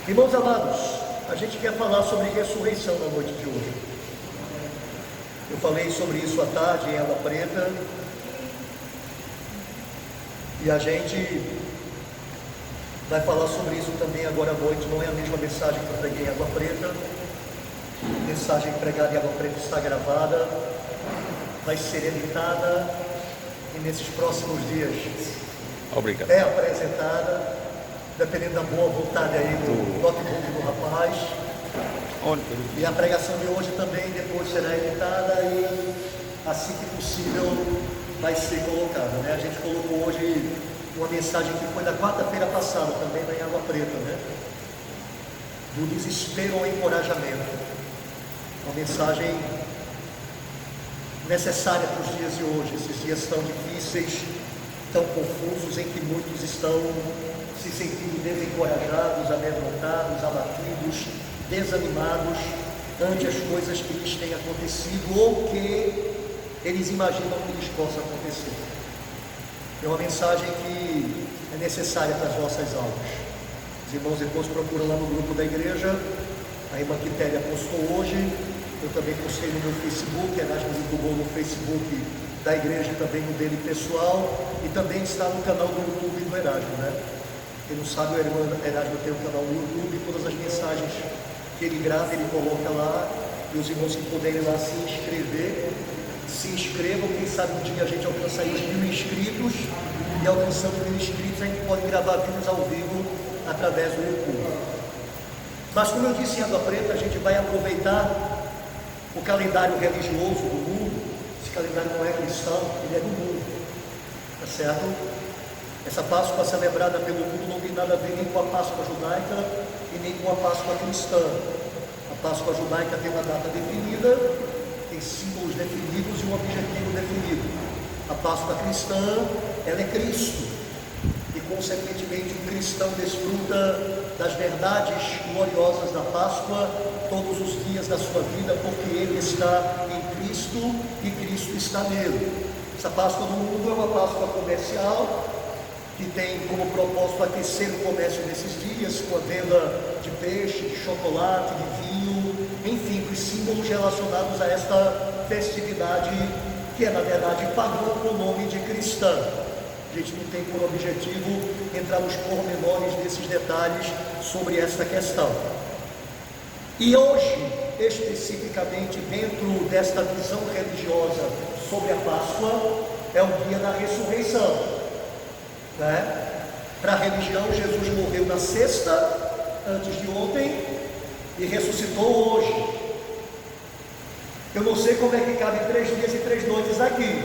Irmãos amados, a gente quer falar sobre ressurreição na noite de hoje. Eu falei sobre isso à tarde em Água Preta, e a gente vai falar sobre isso também agora à noite. Não é a mesma mensagem que eu preguei em Água Preta. A mensagem pregada em Água Preta está gravada, vai ser editada e nesses próximos dias é apresentada, dependendo da boa vontade aí do notebook do rapaz. E a pregação de hoje também depois será editada e assim que possível vai ser colocada, né? A gente colocou hoje uma mensagem que foi da quarta-feira passada também em Água Preta, né? Do desespero ao encorajamento. Uma mensagem necessária para os dias de hoje, esses dias tão difíceis, tão confusos, em que muitos estão se sentindo desencorajados, amedrontados, abatidos, desanimados ante as coisas que lhes têm acontecido ou que eles imaginam que lhes possa acontecer. É uma mensagem que é necessária para as nossas almas. Os irmãos depois procuram lá no grupo da igreja, a irmã Quitéria postou hoje, eu também postei no meu Facebook, Erasmo divulgou no Facebook da igreja e também no dele pessoal, e também está no canal do YouTube do Erasmo, né? Quem não sabe, o irmão Erasmo tem um canal no YouTube, todas as mensagens que ele grava, ele coloca lá, e os irmãos que puderem lá se inscrever, se inscrevam, quem sabe um dia a gente alcança aí os 1000 inscritos, e alcançando 1000 inscritos a gente pode gravar vídeos ao vivo através do YouTube. Mas como eu disse em Água Preta, a gente vai aproveitar o calendário religioso do mundo. Esse calendário não é cristão, ele é do mundo, tá certo? Essa Páscoa celebrada pelo mundo não tem nada a ver nem com a Páscoa judaica e nem com a Páscoa cristã. A Páscoa judaica tem uma data definida, tem símbolos definidos e um objetivo definido. A Páscoa cristã, ela é Cristo, e consequentemente o cristão desfruta das verdades gloriosas da Páscoa todos os dias da sua vida, porque ele está em Cristo e Cristo está nele. Essa Páscoa do mundo é uma Páscoa comercial, que tem como propósito aquecer o comércio desses dias, com a venda de peixe, de chocolate, de vinho, enfim, os símbolos relacionados a esta festividade, que é na verdade pagã com o nome de cristã. A gente não tem por objetivo entrar nos pormenores desses detalhes sobre esta questão. E hoje, especificamente dentro desta visão religiosa sobre a Páscoa, é o dia da ressurreição. Né? Para a religião, Jesus morreu na sexta, antes de ontem, e ressuscitou hoje. Eu não sei como é que cabe 3 dias e 3 noites aqui.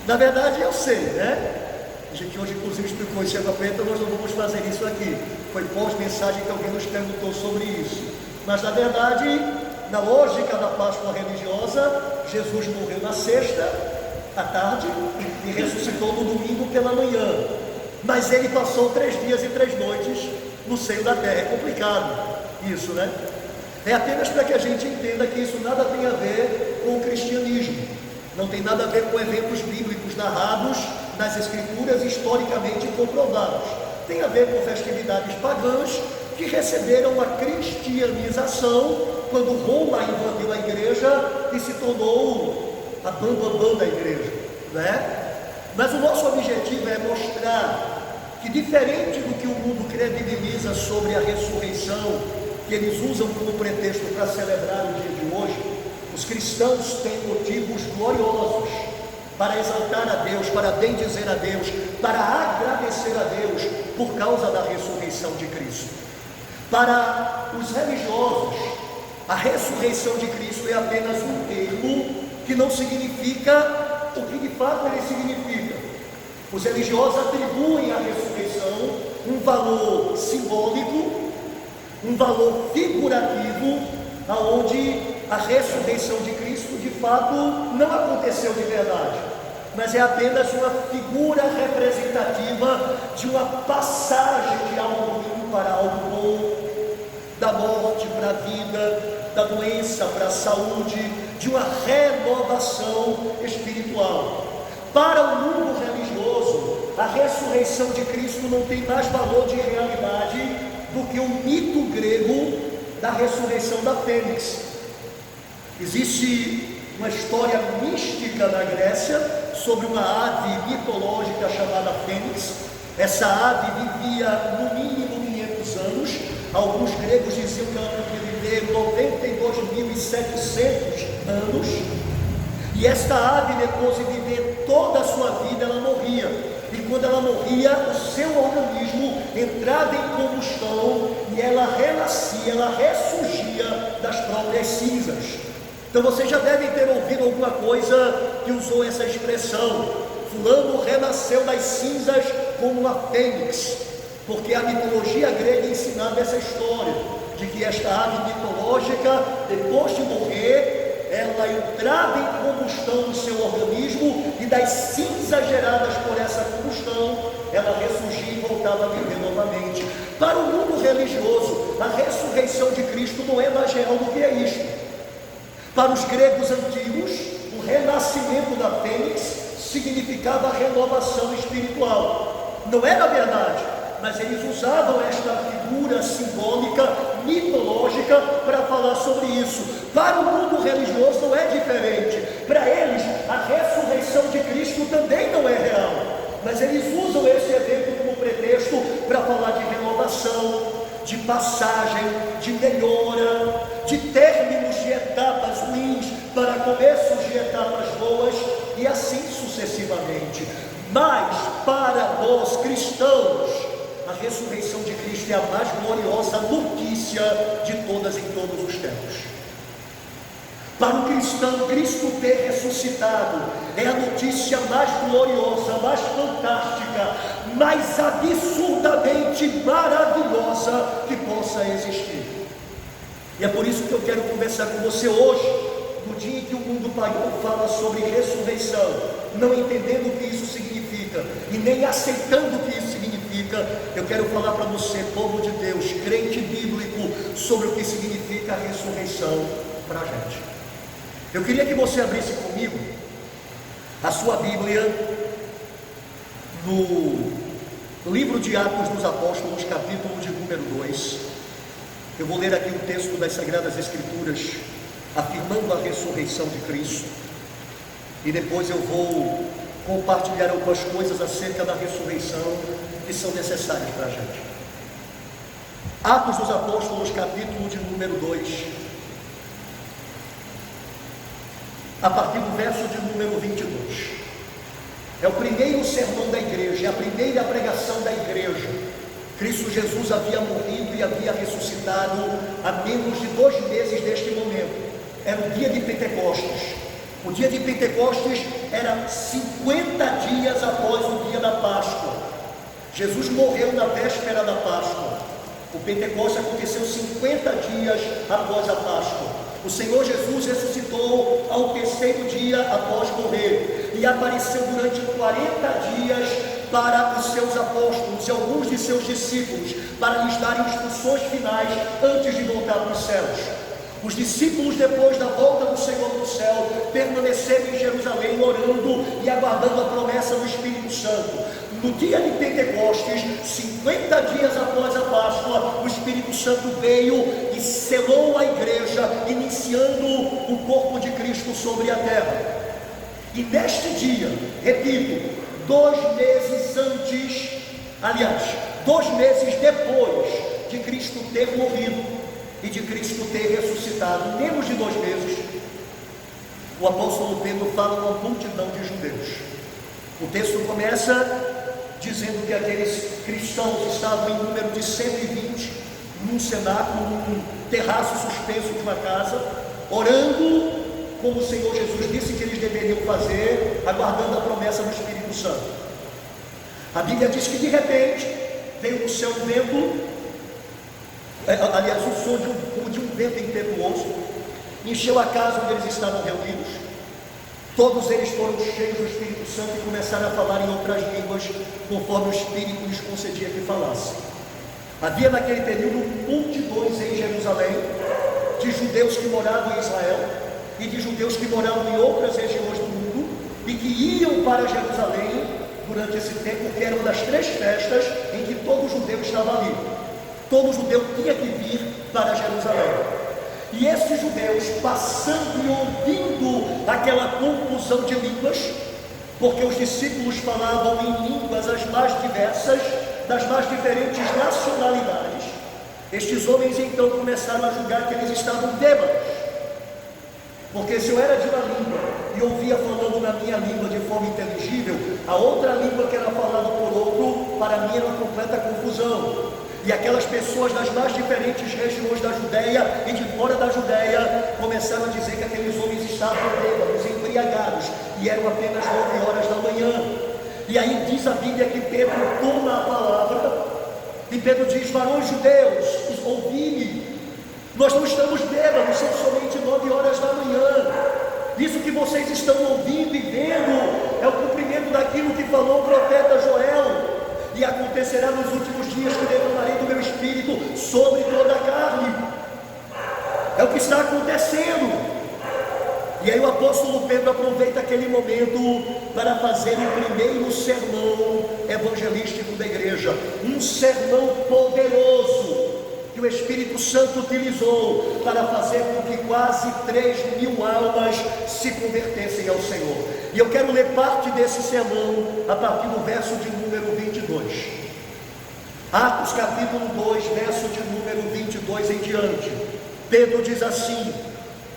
Na verdade, eu sei, né? A gente hoje, inclusive, explicou isso em Água Preta, nós não vamos fazer isso aqui. Foi pós-mensagem que alguém nos perguntou sobre isso. Mas, na verdade, na lógica da Páscoa religiosa, Jesus morreu na sexta, à tarde, e ressuscitou no domingo pela manhã. Mas ele passou 3 dias e 3 noites no seio da terra. É complicado isso, né? É apenas para que a gente entenda que isso nada tem a ver com o cristianismo. Não tem nada a ver com eventos bíblicos narrados nas escrituras, historicamente comprovados. Tem a ver com festividades pagãs que receberam a cristianização quando Roma invadiu a igreja e se tornou a bambambam da igreja, né? Mas o nosso objetivo é mostrar que, diferente do que o mundo credibiliza sobre a ressurreição, que eles usam como pretexto para celebrar o dia de hoje, os cristãos têm motivos gloriosos para exaltar a Deus, para bendizer a Deus, para agradecer a Deus por causa da ressurreição de Cristo. Para os religiosos, a ressurreição de Cristo é apenas um termo que não significa o que de fato ele significa. Os religiosos atribuem à ressurreição um valor simbólico, um valor figurativo, aonde a ressurreição de Cristo de fato não aconteceu de verdade, mas é apenas uma figura representativa de uma passagem de algo ruim para algo bom, da morte para a vida, da doença para a saúde, de uma renovação espiritual. Para o mundo religioso, a ressurreição de Cristo não tem mais valor de realidade do do que o mito grego da ressurreição da fênix. Existe uma história mística na Grécia sobre uma ave mitológica chamada fênix. Essa ave vivia no mínimo 500 anos. Alguns gregos diziam que ela podia viver 92.700 anos. E esta ave, depois de viver toda a sua vida, ela morria. E quando ela morria, o seu organismo entrava em combustão e ela renascia, ela ressurgia das próprias cinzas. Então vocês já devem ter ouvido alguma coisa que usou essa expressão: fulano renasceu das cinzas como uma fênix, porque a mitologia grega ensinava essa história, de que esta ave mitológica, depois de morrer, ela entrava em combustão no seu organismo, e das cinzas geradas por essa combustão, ela ressurgia e voltava a viver novamente. Para o mundo religioso, a ressurreição de Cristo não é mais real do que é isto. Para os gregos antigos, o renascimento da fênix significava a renovação espiritual. Não era verdade, mas eles usavam esta figura simbólica, mitológica, para falar sobre isso. Para o mundo religioso não é diferente. Para eles, a ressurreição de Cristo também não é real, mas eles usam esse evento como pretexto para falar de renovação, de passagem, de melhora, de términos de etapas ruins para começos de etapas boas, e assim sucessivamente. Mas para nós cristãos, a ressurreição de Cristo é a mais gloriosa notícia de todas em todos os tempos. Para o cristão, Cristo ter ressuscitado é a notícia mais gloriosa, mais fantástica, mais absurdamente maravilhosa que possa existir. E é por isso que eu quero conversar com você hoje, no dia em que o mundo pagão fala sobre ressurreição, não entendendo o que isso significa e nem aceitando o que isso significa. Eu quero falar para você, povo de Deus, crente bíblico, sobre o que significa a ressurreição para a gente. Eu queria que você abrisse comigo a sua Bíblia no livro de Atos dos Apóstolos, capítulo de número 2. Eu vou ler aqui um texto das Sagradas Escrituras afirmando a ressurreição de Cristo, e depois eu vou compartilhar algumas coisas acerca da ressurreição que são necessárias para a gente. Atos dos Apóstolos, capítulo de número 2, a partir do verso de número 22. É o primeiro sermão da igreja, é a primeira pregação da igreja. Cristo Jesus havia morrido e havia ressuscitado há menos de 2 meses deste momento. Era o dia de Pentecostes. O dia de Pentecostes era 50 dias após o dia da Páscoa. Jesus morreu na véspera da Páscoa. O Pentecostes aconteceu 50 dias após a Páscoa. O Senhor Jesus ressuscitou ao 3º dia após morrer, e apareceu durante 40 dias para os seus apóstolos e alguns de seus discípulos, para lhes darem instruções finais antes de voltar para os céus. Os discípulos, depois da volta do Senhor do céu, permaneceram em Jerusalém orando e aguardando a promessa do Espírito Santo. No dia de Pentecostes, 50 dias após a Páscoa, o Espírito Santo veio e selou a igreja, iniciando o corpo de Cristo sobre a terra. E neste dia, repito, 2 meses antes, aliás, 2 meses depois de Cristo ter morrido e de Cristo ter ressuscitado, menos de 2 meses, o apóstolo Pedro fala a uma multidão de judeus. O texto começa dizendo que aqueles cristãos estavam em número de 120, num cenáculo, num terraço suspenso de uma casa, orando, como o Senhor Jesus disse que eles deveriam fazer, aguardando a promessa do Espírito Santo. A Bíblia diz que de repente veio do céu um vento, aliás, o som como de um vento impetuoso, encheu a casa onde eles estavam reunidos. Todos eles foram cheios do Espírito Santo e começaram a falar em outras línguas, conforme o Espírito lhes concedia que falassem. Havia naquele período multidões em Jerusalém, de judeus que moravam em Israel e de judeus que moravam em outras regiões do mundo, e que iam para Jerusalém durante esse tempo, que era uma das 3 festas em que todo judeu estava ali. Todo judeu tinha que vir para Jerusalém. E esses judeus, passando e ouvindo aquela confusão de línguas, porque os discípulos falavam em línguas as mais diversas, das mais diferentes nacionalidades, estes homens então começaram a julgar que eles estavam bêbados. Porque se eu era de uma língua e ouvia falando na minha língua de forma inteligível, a outra língua que era falada por outro, para mim era uma completa confusão. E aquelas pessoas das mais diferentes regiões da Judéia e de fora da Judéia começaram a dizer que aqueles homens estavam bêbados, embriagados, e eram apenas 9 horas da manhã. E aí diz a Bíblia que Pedro toma a palavra, e Pedro diz: varões judeus, ouvi-me, nós não estamos bêbados, são somente 9 horas da manhã. Isso que vocês estão ouvindo e vendo é o cumprimento daquilo que falou o profeta Joel. E acontecerá nos últimos dias que derramarei do meu espírito sobre toda a carne. É o que está acontecendo. E aí o apóstolo Pedro aproveita aquele momento para fazer o primeiro sermão evangelístico da igreja. Um sermão poderoso que o Espírito Santo utilizou para fazer com que quase 3.000 almas se convertessem ao Senhor. E eu quero ler parte desse sermão a partir do verso de número 22. Atos capítulo 2, verso de número 22 em diante. Pedro diz assim: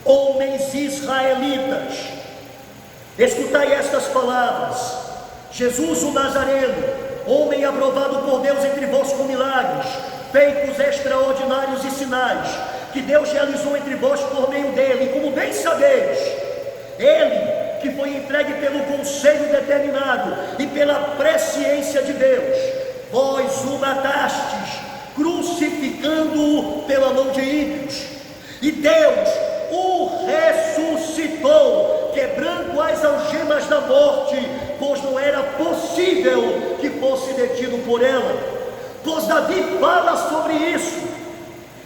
homens israelitas, escutai estas palavras. Jesus o Nazareno, homem aprovado por Deus entre vós com milagres, feitos extraordinários e sinais, que Deus realizou entre vós por meio dele, como bem sabeis, ele que foi entregue pelo conselho determinado e pela presciência de Deus, vós o matastes, crucificando-o pela mão de ímpios, e Deus o ressuscitou, quebrando as algemas da morte, pois não era possível que fosse detido por ela. Pois Davi fala sobre isso: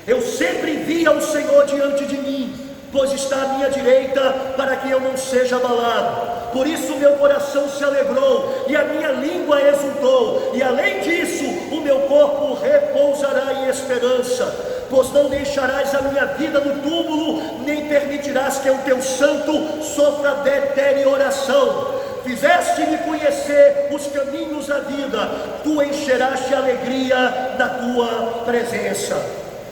eu sempre via o Senhor diante de mim, pois está à minha direita, para que eu não seja abalado. Por isso meu coração se alegrou, e a minha língua exultou, e além disso, o meu corpo repousará em esperança. Pois não deixarás a minha vida no túmulo, nem permitirás que o teu santo sofra deterioração. Fizeste-me conhecer os caminhos da vida, tu encherás de alegria na tua presença.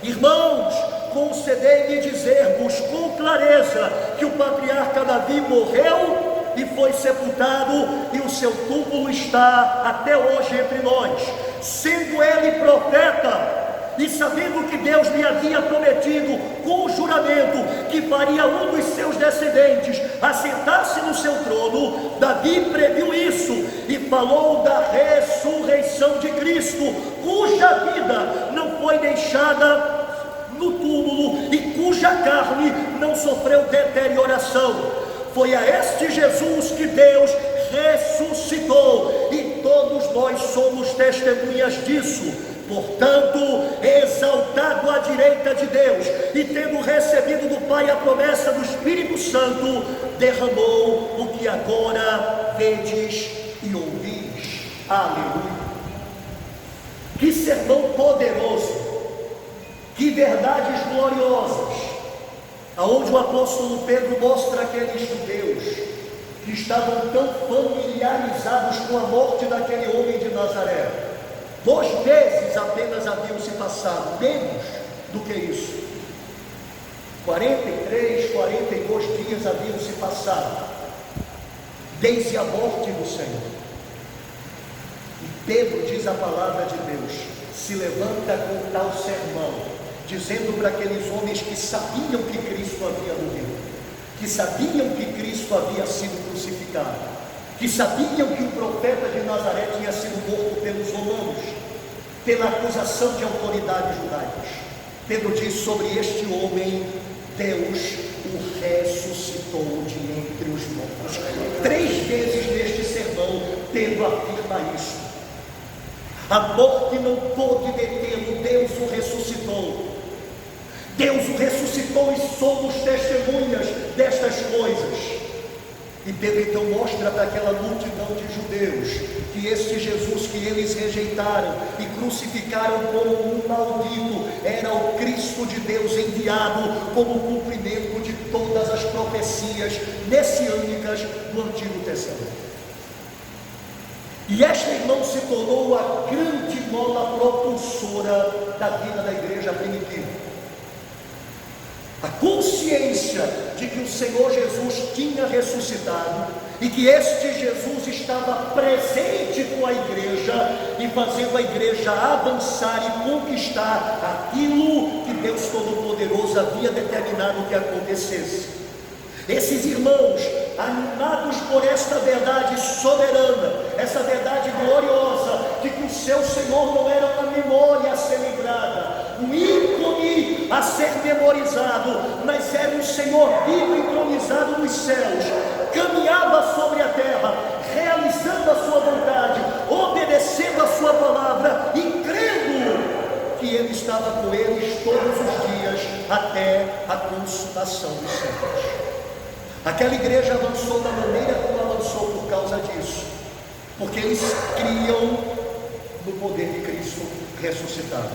Irmãos, concedei-me dizer-vos com clareza que o patriarca Davi morreu e foi sepultado, e o seu túmulo está até hoje entre nós, sendo ele profeta, e sabendo que Deus lhe havia prometido com juramento que faria um dos seus descendentes assentar-se no seu trono, Davi previu isso e falou da ressurreição de Cristo, cuja vida não foi deixada no túmulo e cuja carne não sofreu deterioração. Foi a este Jesus que Deus ressuscitou, e todos nós somos testemunhas disso. Portanto, exaltado à direita de Deus, e tendo recebido do Pai a promessa do Espírito Santo, derramou o que agora vedes e ouvis. Aleluia! Que sermão poderoso, que verdades gloriosas, aonde o apóstolo Pedro mostra aqueles judeus que estavam tão familiarizados com a morte daquele homem de Nazaré. 2 meses apenas haviam se passado, menos do que isso. 43, 42 dias haviam se passado desde a morte do Senhor. E Pedro, diz a palavra de Deus, se levanta com tal sermão, dizendo para aqueles homens que sabiam que Cristo havia morrido, que sabiam que Cristo havia sido crucificado, que sabiam que o profeta de Nazaré tinha sido morto pelos romanos, pela acusação de autoridades judaicas. Pedro diz sobre este homem: Deus o ressuscitou de entre os mortos. 3 vezes neste sermão Pedro afirma isso. A morte não pôde detê-lo, Deus o ressuscitou. Deus o ressuscitou e somos testemunhas destas coisas. E Pedro então mostra para aquela multidão de judeus que este Jesus que eles rejeitaram e crucificaram como um maldito, Cristo de Deus enviado como cumprimento de todas as profecias messiânicas do Antigo Testamento. E esta, irmão, se tornou a grande mola propulsora da vida da igreja primitiva. A consciência de que o Senhor Jesus tinha ressuscitado e que este Jesus estava presente com a igreja e fazendo a igreja avançar e conquistar aquilo que Deus Todo-Poderoso havia determinado que acontecesse. Esses irmãos, animados por esta verdade soberana, essa verdade gloriosa, de que o seu Senhor não era uma memória a ser lembrada, um ícone a ser memorizado, mas era um Senhor vivo e entronizado nos céus, caminhava sobre a terra, realizando a sua vontade, obedecendo a sua palavra e crendo que Ele estava com eles todos os dias até a consumação dos séculos. Aquela igreja avançou da maneira como avançou por causa disso, porque eles criam no poder de Cristo ressuscitado,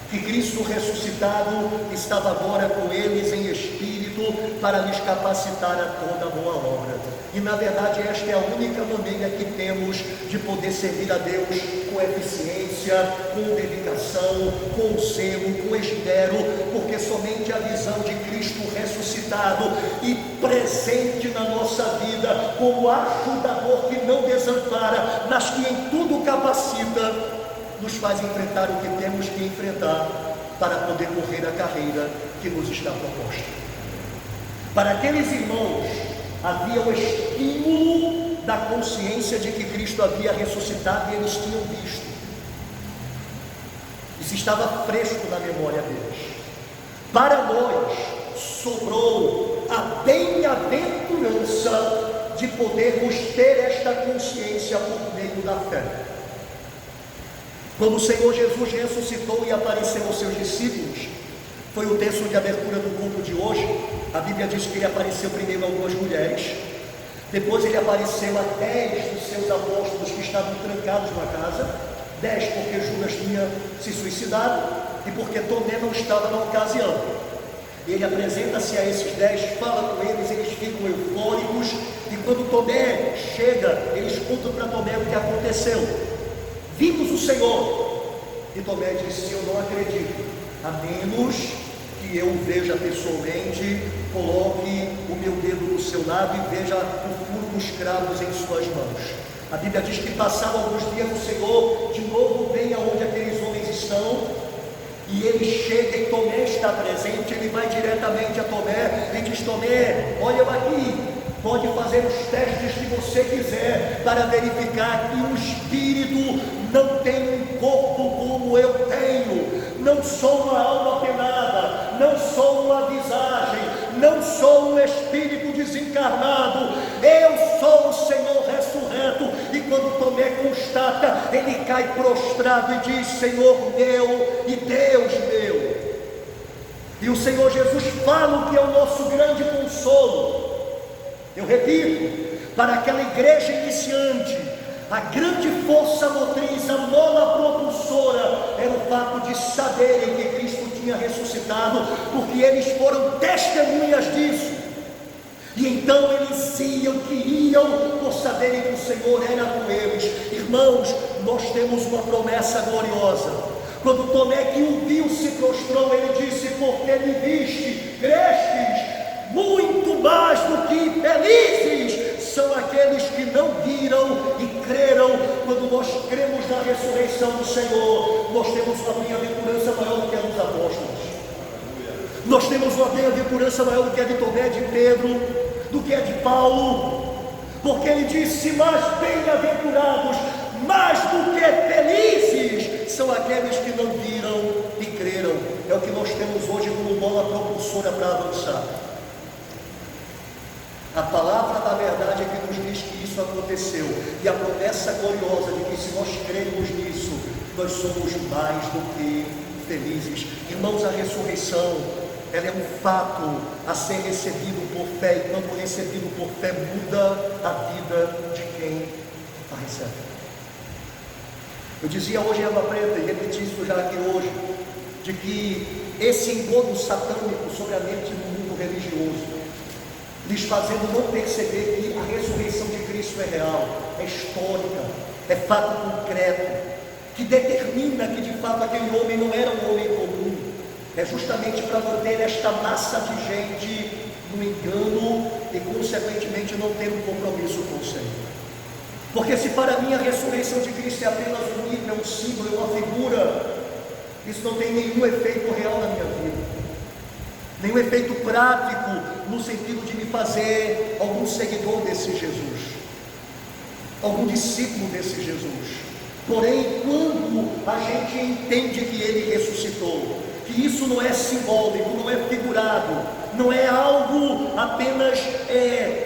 que Cristo ressuscitado estava agora com eles em espírito para lhes capacitar a toda boa obra. E na verdade esta é a única maneira que temos de poder servir a Deus com eficiência, com dedicação, com zelo, com esmero, porque somente a visão de Cristo ressuscitado e presente na nossa vida como ajudador que não desampara, mas que em tudo capacita, nos faz enfrentar o que temos que enfrentar para poder correr a carreira que nos está proposta. Para aqueles irmãos havia o estímulo da consciência de que Cristo havia ressuscitado e eles tinham visto. Isso estava fresco na memória deles. Para nós sobrou a bem-aventurança de podermos ter esta consciência por meio da fé. Quando o Senhor Jesus ressuscitou e apareceu aos seus discípulos, foi o texto de abertura do culto de hoje. A Bíblia diz que ele apareceu primeiro a algumas mulheres, depois ele apareceu a 10 dos seus apóstolos que estavam trancados na casa, 10 porque Judas tinha se suicidado e porque Tomé não estava na ocasião. Ele apresenta-se a esses 10, fala com eles, eles ficam eufóricos, e quando Tomé chega, eles contam para Tomé o que aconteceu. Vimos o Senhor. E Tomé disse: eu não acredito, a menos que eu veja pessoalmente, coloque o meu dedo no seu lado e veja o furo dos cravos em suas mãos. A Bíblia diz que passaram alguns dias, o Senhor de novo vem aonde aqueles homens estão, e ele chega e Tomé está presente. Ele vai diretamente a Tomé e diz: Tomé, olha eu aqui, pode fazer os testes que você quiser para verificar que o Espírito não tem um corpo como eu tenho. Não sou uma alma penada, não sou uma visagem, não sou um espírito desencarnado, eu sou o Senhor ressurreto. E quando Tomé constata, ele cai prostrado e diz: Senhor meu e Deus meu. E o Senhor Jesus fala o que é o nosso grande consolo. Eu repito, para aquela igreja iniciante, a grande força motriz, a mola propulsora, era o fato de saberem que Cristo tinha ressuscitado, porque eles foram testemunhas disso. E então eles queriam, por saberem que o Senhor era com eles. Irmãos, nós temos uma promessa gloriosa. Quando Tomé, que o viu, se prostrou, ele disse: porque me viste, crestes, muito mais do que felizes são aqueles que não viram e creram. Quando nós cremos na ressurreição do Senhor, nós temos uma bem-aventurança maior do que a dos apóstolos. Nós temos uma bem-aventurança maior do que a de Tomé, de Pedro, do que a de Paulo, porque ele disse: mais bem-aventurados, mais do que felizes são aqueles que não viram e creram. É o que nós temos hoje como mola propulsora para avançar. A palavra da verdade é que nos diz que isso aconteceu, e a promessa gloriosa de que se nós cremos nisso, nós somos mais do que felizes. Irmãos, a ressurreição, ela é um fato a ser recebido por fé, e quando recebido por fé, muda a vida de quem a recebe. Eu dizia hoje em Água Preta, e repeti isso já aqui hoje, de de que esse engodo satânico sobre a mente do mundo religioso, lhes fazendo não perceber que a ressurreição de Cristo é real, é histórica, é fato concreto, que determina que de fato aquele homem não era um homem comum, é justamente para manter esta massa de gente no engano e consequentemente não ter um compromisso com o Senhor. Porque se para mim a ressurreição de Cristo é apenas um mito, um símbolo, uma figura, isso não tem nenhum efeito real na minha vida, nenhum efeito prático no sentido de me fazer algum seguidor desse Jesus, algum discípulo desse Jesus. Porém, quando a gente entende que Ele ressuscitou, que isso não é simbólico, não é figurado, não é algo apenas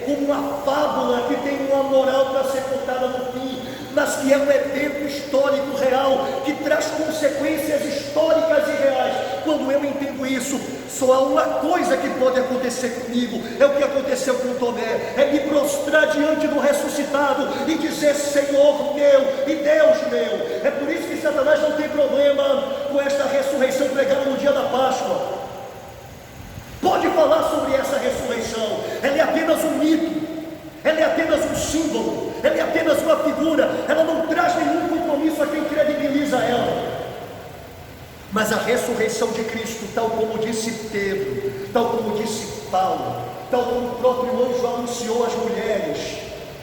como uma fábula que tem uma moral para ser contada no fim, mas que é um evento histórico real, que traz consequências históricas e reais. Quando eu entendo isso, só há uma coisa que pode acontecer comigo, é o que aconteceu com Tomé, é me prostrar diante do ressuscitado e dizer: Senhor meu e Deus meu. É por isso que Satanás não tem problema com esta ressurreição pregada no dia da Páscoa. Pode falar sobre essa ressurreição, ela é apenas um mito, ela é apenas um símbolo, ela é apenas uma figura, ela não traz nenhum compromisso a quem credibiliza ela. Mas a ressurreição de Cristo, tal como disse Pedro, tal como disse Paulo, tal como o próprio anjo anunciou às mulheres: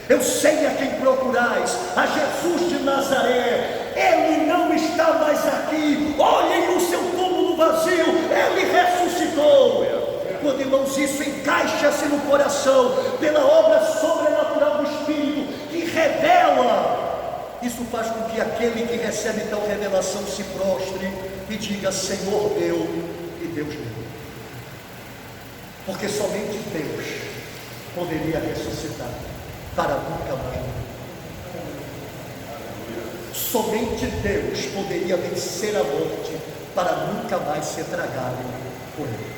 eu sei a quem procurais, a Jesus de Nazaré, Ele não está mais aqui, olhem o seu túmulo vazio, Ele ressuscitou. Quando, irmãos, isso encaixa-se no coração, pela obra sobrenatural do Espírito, que revela, isso faz com que aquele que recebe tal revelação se prostre e diga: Senhor meu e Deus meu. Porque somente Deus poderia ressuscitar para nunca mais morrer. Somente Deus poderia vencer a morte para nunca mais ser tragado por Ele.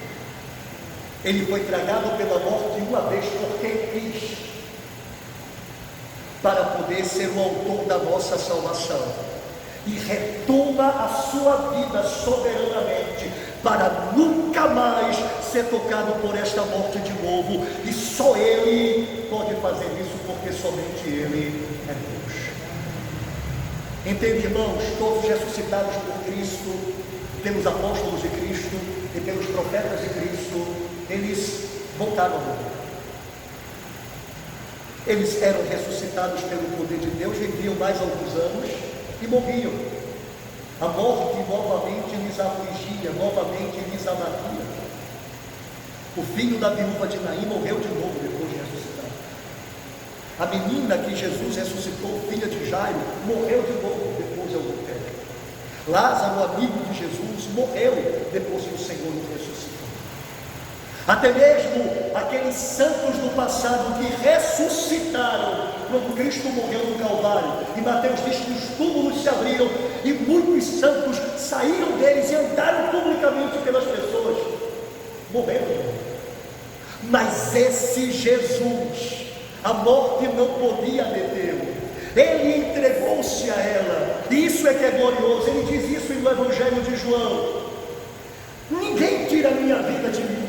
Ele foi tragado pela morte uma vez por quem quis, para poder ser o autor da nossa salvação, e retoma a sua vida soberanamente, para nunca mais ser tocado por esta morte de novo, e só Ele pode fazer isso, porque somente Ele é Deus. Entende, irmãos? Todos ressuscitados por Cristo, pelos apóstolos de Cristo e pelos profetas de Cristo, eles voltaram a morrer. Eles eram ressuscitados pelo poder de Deus, viviam mais alguns anos e morriam. A morte novamente lhes afligia, novamente lhes abatia. O filho da viúva de Naim morreu de novo depois de ressuscitar. A menina que Jesus ressuscitou, filha de Jairo, morreu de novo depois de algum tempo. Lázaro, amigo de Jesus, morreu depois que o Senhor o ressuscitou. Até mesmo aqueles santos do passado que ressuscitaram quando Cristo morreu no Calvário, e Mateus diz que os túmulos se abriram e muitos santos saíram deles e andaram publicamente pelas pessoas, morreram. Mas esse Jesus, a morte não podia detê-lo, Ele entregou-se a ela, e isso é que é glorioso. Ele diz isso no Evangelho de João: ninguém tira a minha vida de mim.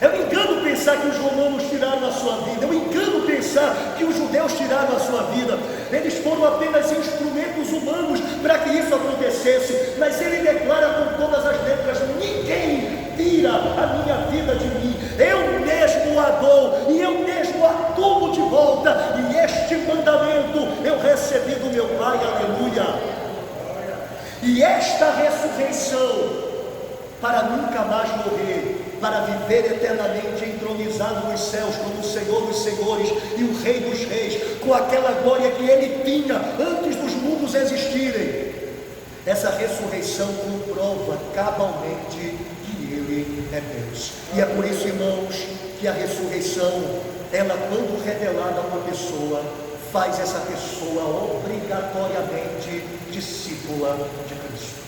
Eu me engano pensar que os romanos tiraram a sua vida, eu me engano pensar que os judeus tiraram a sua vida. Eles foram apenas instrumentos humanos para que isso acontecesse, mas Ele declara com todas as letras: ninguém tira a minha vida de mim, eu mesmo a dou, e eu mesmo a tomo de volta, e este mandamento eu recebi do meu Pai, aleluia. E esta ressurreição, para nunca mais morrer, para viver eternamente entronizado nos céus como o Senhor dos Senhores e o Rei dos Reis, com aquela glória que Ele tinha antes dos mundos existirem. Essa ressurreição comprova cabalmente que Ele é Deus. E é por isso, irmãos, que a ressurreição, ela, quando revelada a uma pessoa, faz essa pessoa obrigatoriamente discípula de Cristo.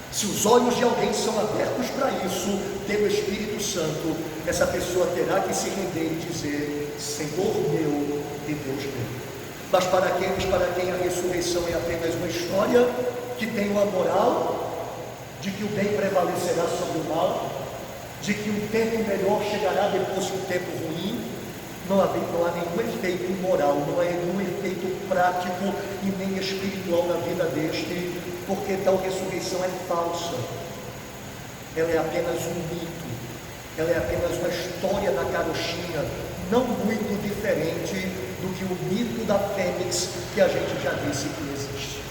Se os olhos de alguém são abertos para isso, pelo Espírito Santo, essa pessoa terá que se render e dizer: Senhor meu e Deus meu. Mas para aqueles para quem a ressurreição é apenas uma história que tem uma moral, de que o bem prevalecerá sobre o mal, de que um tempo melhor chegará depois de um tempo ruim. Não há nenhum efeito moral, não há nenhum efeito prático e nem espiritual na vida deste, porque tal ressurreição é falsa. Ela é apenas um mito, ela é apenas uma história da carochinha, não muito diferente do que o mito da fênix, que a gente já disse que existe.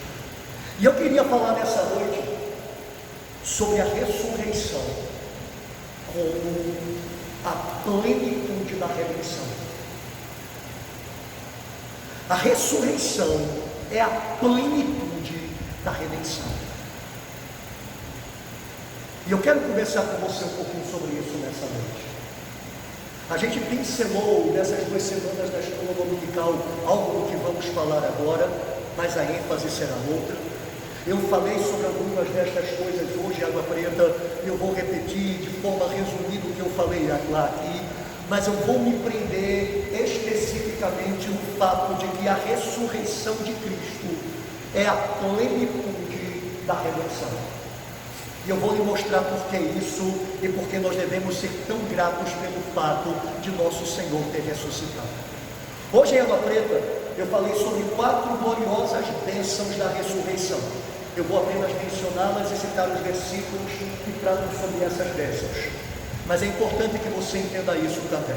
E eu queria falar nessa noite sobre a ressurreição como a plenitude da redenção. A ressurreição é a plenitude da redenção. E eu quero conversar com você um pouquinho sobre isso nessa noite. A gente pincelou nessas 2 semanas da escola dominical algo do que vamos falar agora, mas a ênfase será outra. Eu falei sobre algumas destas coisas hoje, Água Preta, eu vou repetir de forma resumida o que eu falei lá aqui, mas eu vou me prender especificamente no fato de que a ressurreição de Cristo é a plenitude da redenção. E eu vou lhe mostrar por que isso e por que nós devemos ser tão gratos pelo fato de nosso Senhor ter ressuscitado. Hoje em Água Preta, eu falei sobre 4 gloriosas bênçãos da ressurreição. Eu vou apenas mencioná-las e citar os versículos que tratam sobre essas bênçãos. Mas é importante que você entenda isso também.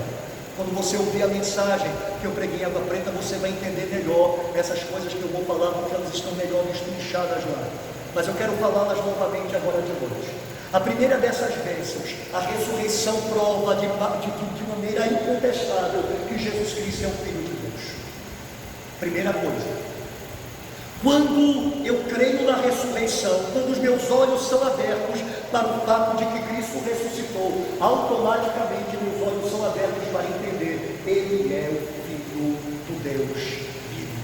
Quando você ouvir a mensagem que eu preguei em Água Preta, você vai entender melhor essas coisas que eu vou falar, porque elas estão melhor destrinchadas lá. Mas eu quero falá-las novamente agora de noite. A primeira dessas bênçãos, a ressurreição prova de maneira incontestável que Jesus Cristo é o Filho de Deus. Primeira coisa, quando eu creio na ressurreição, quando os meus olhos são abertos para o fato de que Cristo ressuscitou, automaticamente meus olhos são abertos para entender, Ele é o Filho do Deus vivo.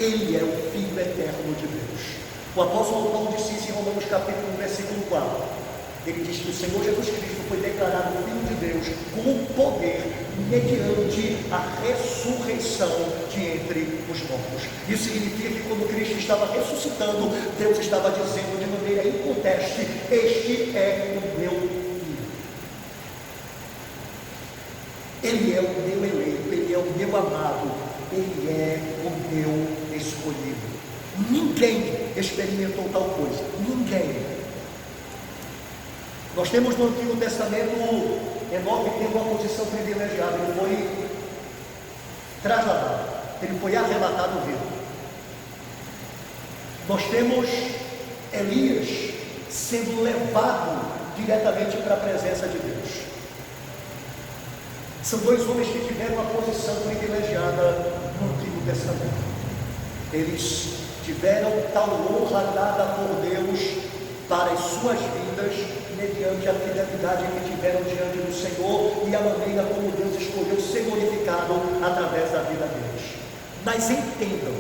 Ele é o Filho eterno de Deus. O apóstolo Paulo disse isso em Romanos capítulo 1, versículo 4. Ele diz que o Senhor Jesus Cristo foi declarado Filho de Deus com poder mediante a ressurreição de entre os mortos. Isso significa que quando Cristo estava ressuscitando, Deus estava dizendo de maneira inconteste, este é o meu Filho. Ele é o meu eleito, ele é o meu amado, ele é o meu escolhido. Ninguém experimentou tal coisa, ninguém. Nós temos no Antigo Testamento Enoque tendo uma posição privilegiada, ele foi trasladado, ele foi arrebatado vivo. Nós temos Elias sendo levado diretamente para a presença de Deus. São 2 homens que tiveram uma posição privilegiada no Antigo Testamento. Eles tiveram tal honra dada por Deus para as suas vidas, mediante a fidelidade que tiveram diante do Senhor e a maneira como Deus escolheu ser glorificado através da vida deles. Mas entendam,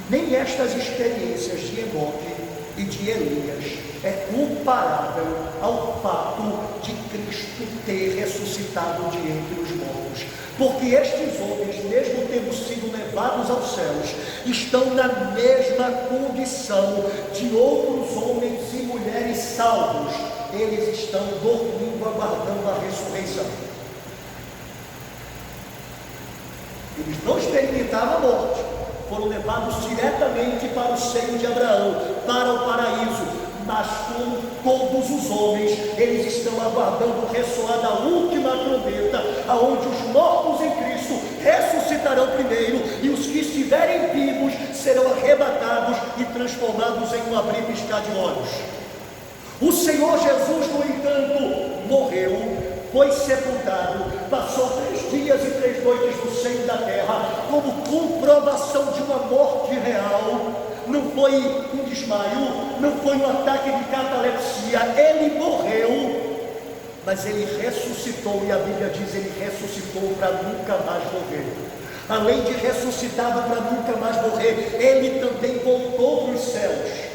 nem estas experiências de Enoque e de Elias é comparável ao fato de Cristo ter ressuscitado de entre os mortos, porque estes homens, mesmo tendo sido levados aos céus, estão na mesma condição de outros homens e mulheres salvos. Eles estão dormindo, aguardando a ressurreição. Eles não experimentaram a morte, foram levados diretamente para o seio de Abraão, para o paraíso, mas como todos os homens, eles estão aguardando ressoar da última trombeta, aonde os mortos em Cristo ressuscitarão primeiro, e os que estiverem vivos serão arrebatados e transformados em um abrir e piscar de olhos. O Senhor Jesus, no entanto, morreu, foi sepultado, passou 3 dias e 3 noites no seio da terra, como comprovação de uma morte real. Não foi um desmaio, não foi um ataque de catalepsia, ele morreu, mas ele ressuscitou, e a Bíblia diz, ele ressuscitou para nunca mais morrer. Além de ressuscitado para nunca mais morrer, ele também voltou para os céus,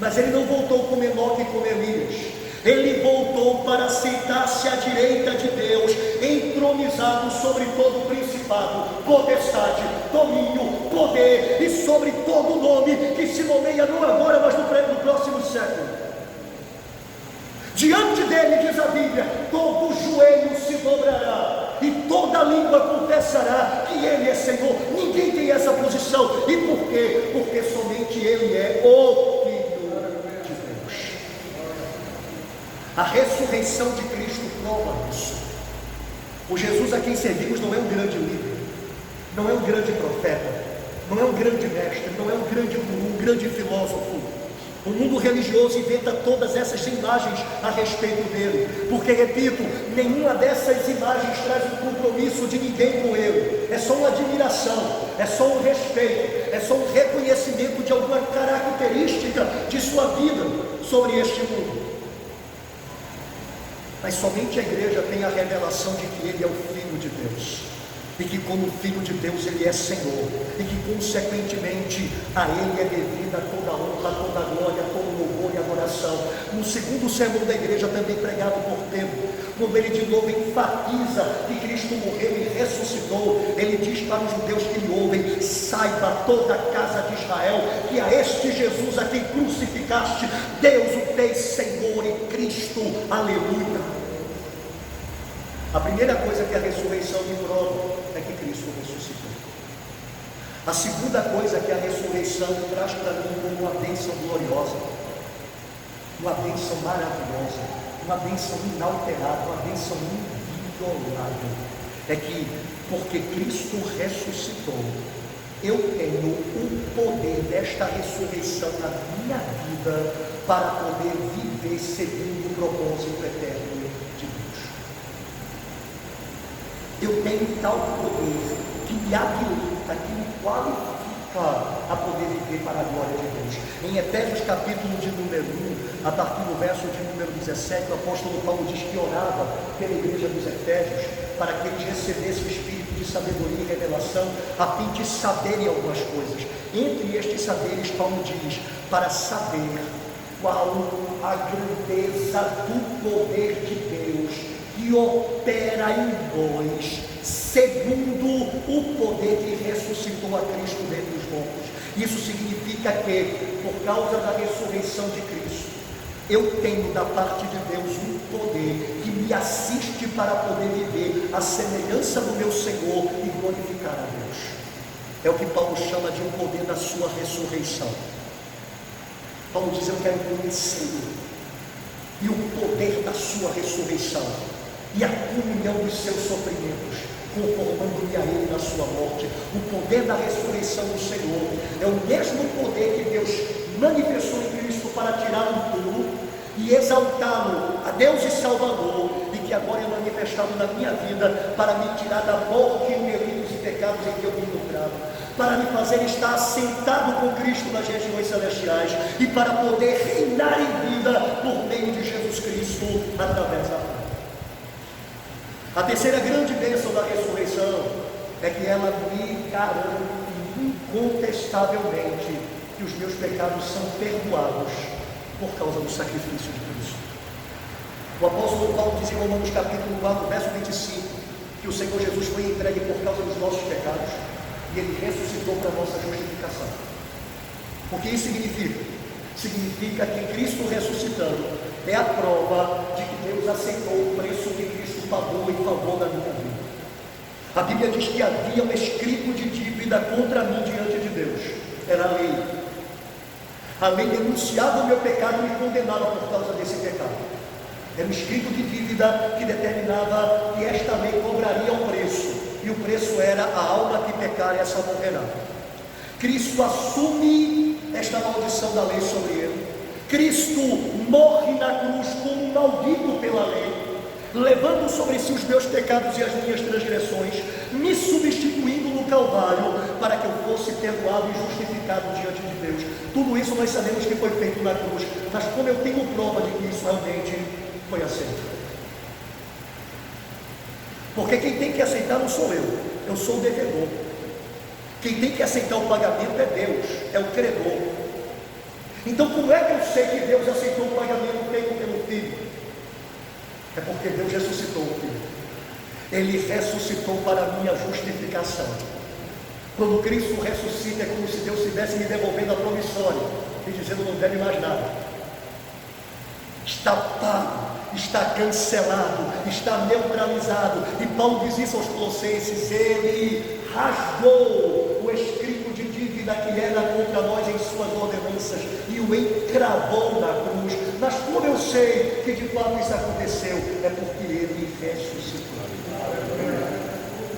mas ele não voltou como Enoque e como Elias. Ele voltou para sentar-se à direita de Deus, entronizado sobre todo principado, potestade, domínio, poder e sobre todo nome que se nomeia não agora, mas no próximo século. Bíblia: todo joelho se dobrará e toda língua confessará que Ele é Senhor. Ninguém tem essa posição. E por quê? Porque somente Ele é o Filho de Deus. A ressurreição de Cristo prova isso. O Jesus a quem servimos não é um grande líder, não é um grande profeta, não é um grande mestre, não é um grande guru, um grande filósofo. O mundo religioso inventa todas essas imagens a respeito dele, porque, repito, nenhuma dessas imagens traz um compromisso de ninguém com ele. É só uma admiração, é só um respeito, é só um reconhecimento de alguma característica de sua vida sobre este mundo. Mas somente a igreja tem a revelação de que Ele é o Filho de Deus, e que como Filho de Deus Ele é Senhor, e que consequentemente a Ele é devida toda a honra, toda a glória, todo louvor e adoração. No segundo sermão da igreja, também pregado por Pedro, quando ele de novo enfatiza que Cristo morreu e ressuscitou, ele diz para os judeus que lhe ouvem: saiba toda a casa de Israel que a este Jesus a quem crucificaste, Deus o fez Senhor e Cristo. Aleluia. A primeira coisa que a ressurreição me prova é que Cristo ressuscitou. A segunda coisa que a ressurreição traz para mim como uma bênção gloriosa, uma bênção maravilhosa, uma bênção inalterável, uma bênção inviolável, é que, porque Cristo ressuscitou, eu tenho o poder desta ressurreição na minha vida para poder viver segundo o propósito eterno de Deus. Eu tenho tal poder que me habilita, que me qualifica a poder viver para a glória de Deus. Em Efésios capítulo de número 1, a partir do verso de número 17, o apóstolo Paulo diz que orava pela igreja dos Efésios para que eles recebessem o espírito de sabedoria e revelação, a fim de saberem algumas coisas. Entre estes saberes, Paulo diz: para saber qual a grandeza do poder de Deus que opera em nós, segundo o poder que ressuscitou a Cristo dentre os mortos. Isso significa que, por causa da ressurreição de Cristo, eu tenho da parte de Deus um poder que me assiste para poder viver a semelhança do meu Senhor e glorificar a Deus. É o que Paulo chama de um poder da sua ressurreição. Paulo diz: eu quero conhecê-lo e o poder da sua ressurreição e a comunhão dos seus sofrimentos, conformando-me a Ele na sua morte. O poder da ressurreição do Senhor é o mesmo poder que Deus manifestou em Cristo para tirar um túmulo e exaltá-lo a Deus e Salvador, e que agora é manifestado na minha vida para me tirar da morte e delitos e pecados em que eu me encontrava, para me fazer estar assentado com Cristo nas regiões celestiais e para poder reinar em vida por meio de Jesus Cristo através da fé. A terceira grande bênção da ressurreição é que ela me garante incontestavelmente que os meus pecados são perdoados por causa do sacrifício de Cristo. O apóstolo Paulo diz em Romanos capítulo 4, verso 25, que o Senhor Jesus foi entregue por causa dos nossos pecados e Ele ressuscitou para a nossa justificação. O que isso significa? Significa que Cristo ressuscitando é a prova de que Deus aceitou o preço que Cristo pagou em favor da minha vida. A Bíblia diz que havia um escrito de dívida contra mim diante de Deus. Era a lei. A lei denunciava o meu pecado e me condenava por causa desse pecado. Era um escrito de dívida que determinava que esta lei cobraria um preço, e o preço era: a alma que pecar, essa morrerá. Cristo assume esta maldição da lei sobre ele. Cristo morre na cruz como maldito pela lei, levando sobre si os meus pecados e as minhas transgressões, me substituindo no Calvário, para que eu fosse perdoado e justificado diante de Deus. Tudo isso nós sabemos que foi feito na cruz, mas como eu tenho prova de que isso realmente foi aceito? Porque quem tem que aceitar não sou eu sou o devedor. Quem tem que aceitar o pagamento é Deus, é o credor. Então como é que eu sei que Deus aceitou o pagamento feito pelo Filho? É porque Deus ressuscitou o Filho. Ele ressuscitou para a minha justificação. Quando Cristo ressuscita, é como se Deus estivesse me devolvendo a promissória e dizendo: não deve mais nada, está pago, está cancelado, está neutralizado. E Paulo diz isso aos Colossenses: ele rasgou o escrito de dívida que era contra nós em suas ordenanças e o encravou na cruz. Mas como eu sei que de fato isso aconteceu? É porque ele ressuscitou.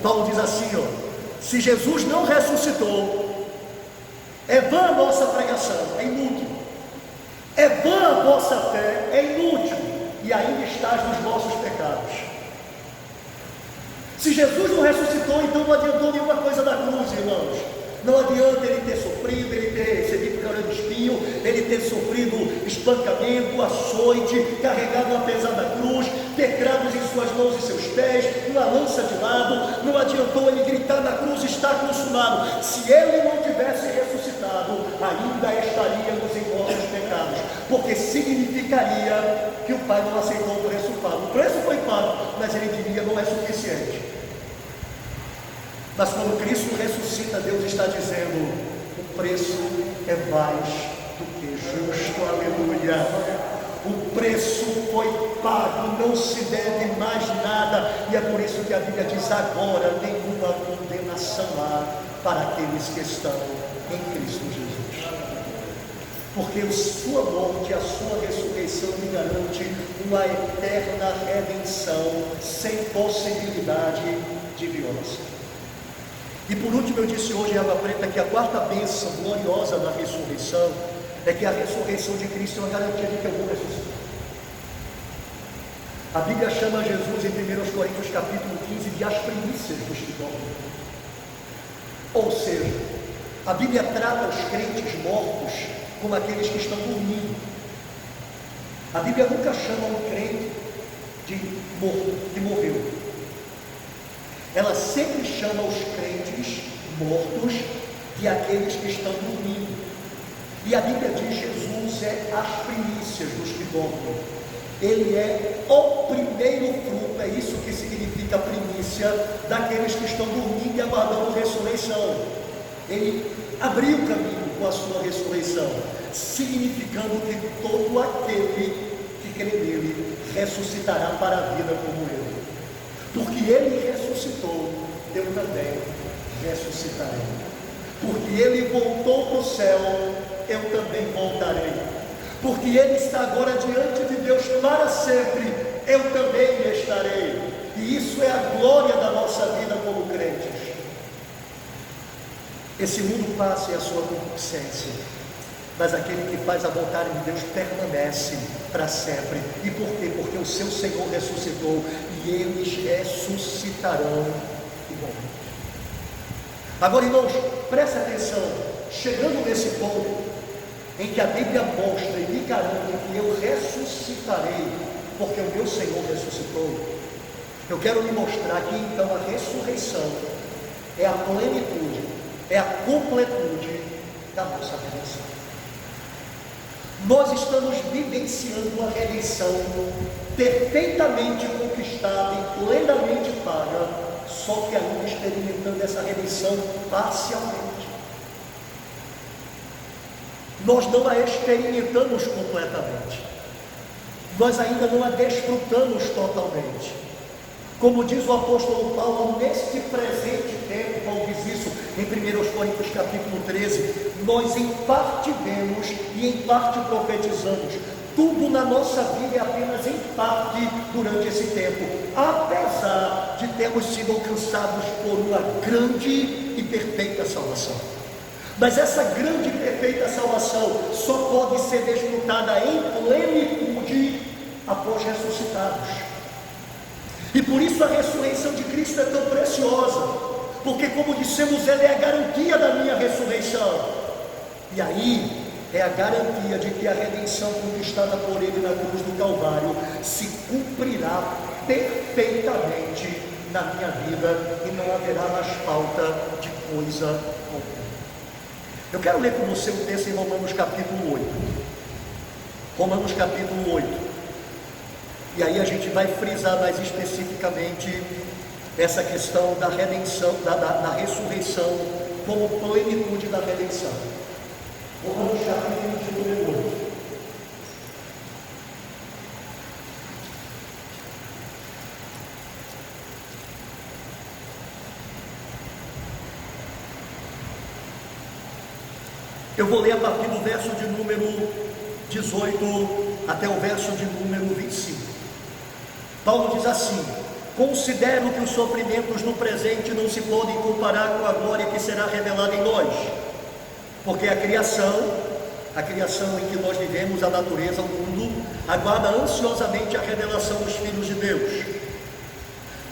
Paulo diz assim, se Jesus não ressuscitou, é vã a nossa pregação, é inútil. É vã a vossa fé, é inútil, e ainda estás nos vossos pecados. Se Jesus não ressuscitou, então não adiantou nenhuma coisa da cruz, irmãos. Não adianta ele ter sofrido, ele ter recebido canhão de espinho, ele ter sofrido espancamento, açoite, carregado uma pesada cruz, ter cravos em suas mãos e seus pés, uma lança de lado. Não adiantou ele gritar na cruz: está consumado. Se ele não tivesse ressuscitado, ainda estaríamos em nossos pecados, porque significaria que o Pai não aceitou o preço pago. O preço foi pago, mas ele diria: não é suficiente. Mas quando Cristo ressuscita, Deus está dizendo: o preço é mais do que justo, aleluia. O preço foi pago, não se deve mais nada. E é por isso que a Bíblia diz: agora nenhuma condenação há para aqueles que estão em Cristo Jesus. Porque a sua morte, a sua ressurreição lhe garante uma eterna redenção, sem possibilidade de violência. E por último, eu disse hoje em Água Preta que a quarta bênção gloriosa da ressurreição é que a ressurreição de Cristo é uma garantia de que eu vou ressuscitar. A Bíblia chama Jesus em 1 Coríntios capítulo 15 de as primícias dos que dormem. Ou seja, a Bíblia trata os crentes mortos como aqueles que estão dormindo. A Bíblia nunca chama um crente de morto, que morreu. Ela sempre chama os crentes mortos de aqueles que estão dormindo. E a Bíblia diz: Jesus é as primícias dos que dormem. Ele é o primeiro fruto, é isso que significa primícia, daqueles que estão dormindo e aguardando a ressurreição. Ele abriu o caminho com a sua ressurreição, significando que todo aquele que crê nele ressuscitará para a vida como ele. Porque ele ressuscitou, eu também ressuscitarei. Porque ele voltou para o céu, eu também voltarei. Porque ele está agora diante de Deus para sempre, eu também estarei. E isso é a glória da nossa vida como crentes. Esse mundo passa e a sua concupiscência, mas aquele que faz a vontade de Deus permanece para sempre. E por quê? Porque o seu Senhor ressuscitou, e eles ressuscitarão igualmente. Agora, irmãos, preste atenção. Chegando nesse ponto em que a Bíblia mostra e me garante que eu ressuscitarei, porque o meu Senhor ressuscitou, eu quero lhe mostrar que então a ressurreição é a plenitude, é a completude da nossa redenção. Nós estamos vivenciando uma redenção perfeitamente conquistada e plenamente paga, só que ainda experimentando essa redenção parcialmente. Nós não a experimentamos completamente, nós ainda não a desfrutamos totalmente. Como diz o apóstolo Paulo, neste presente tempo, Paulo diz isso em 1 Coríntios capítulo 13, nós em parte vemos e em parte profetizamos. Tudo na nossa vida é apenas em parte durante esse tempo, apesar de termos sido alcançados por uma grande e perfeita salvação. Mas essa grande e perfeita salvação só pode ser desfrutada em plenitude após ressuscitados. E por isso a ressurreição de Cristo é tão preciosa, porque, como dissemos, ela é a garantia da minha ressurreição. E aí é a garantia de que a redenção conquistada por ele na cruz do Calvário se cumprirá perfeitamente na minha vida e não haverá mais falta de coisa alguma. Eu quero ler com você um texto em Romanos capítulo 8. Romanos capítulo 8. E aí a gente vai frisar mais especificamente essa questão da redenção, da ressurreição como plenitude da redenção. Romanos capítulo 8. Eu vou ler a partir do verso de número 18 até o verso de número 25. Paulo diz assim: considero que os sofrimentos no presente não se podem comparar com a glória que será revelada em nós, porque a criação em que nós vivemos, a natureza, o mundo, aguarda ansiosamente a revelação dos filhos de Deus,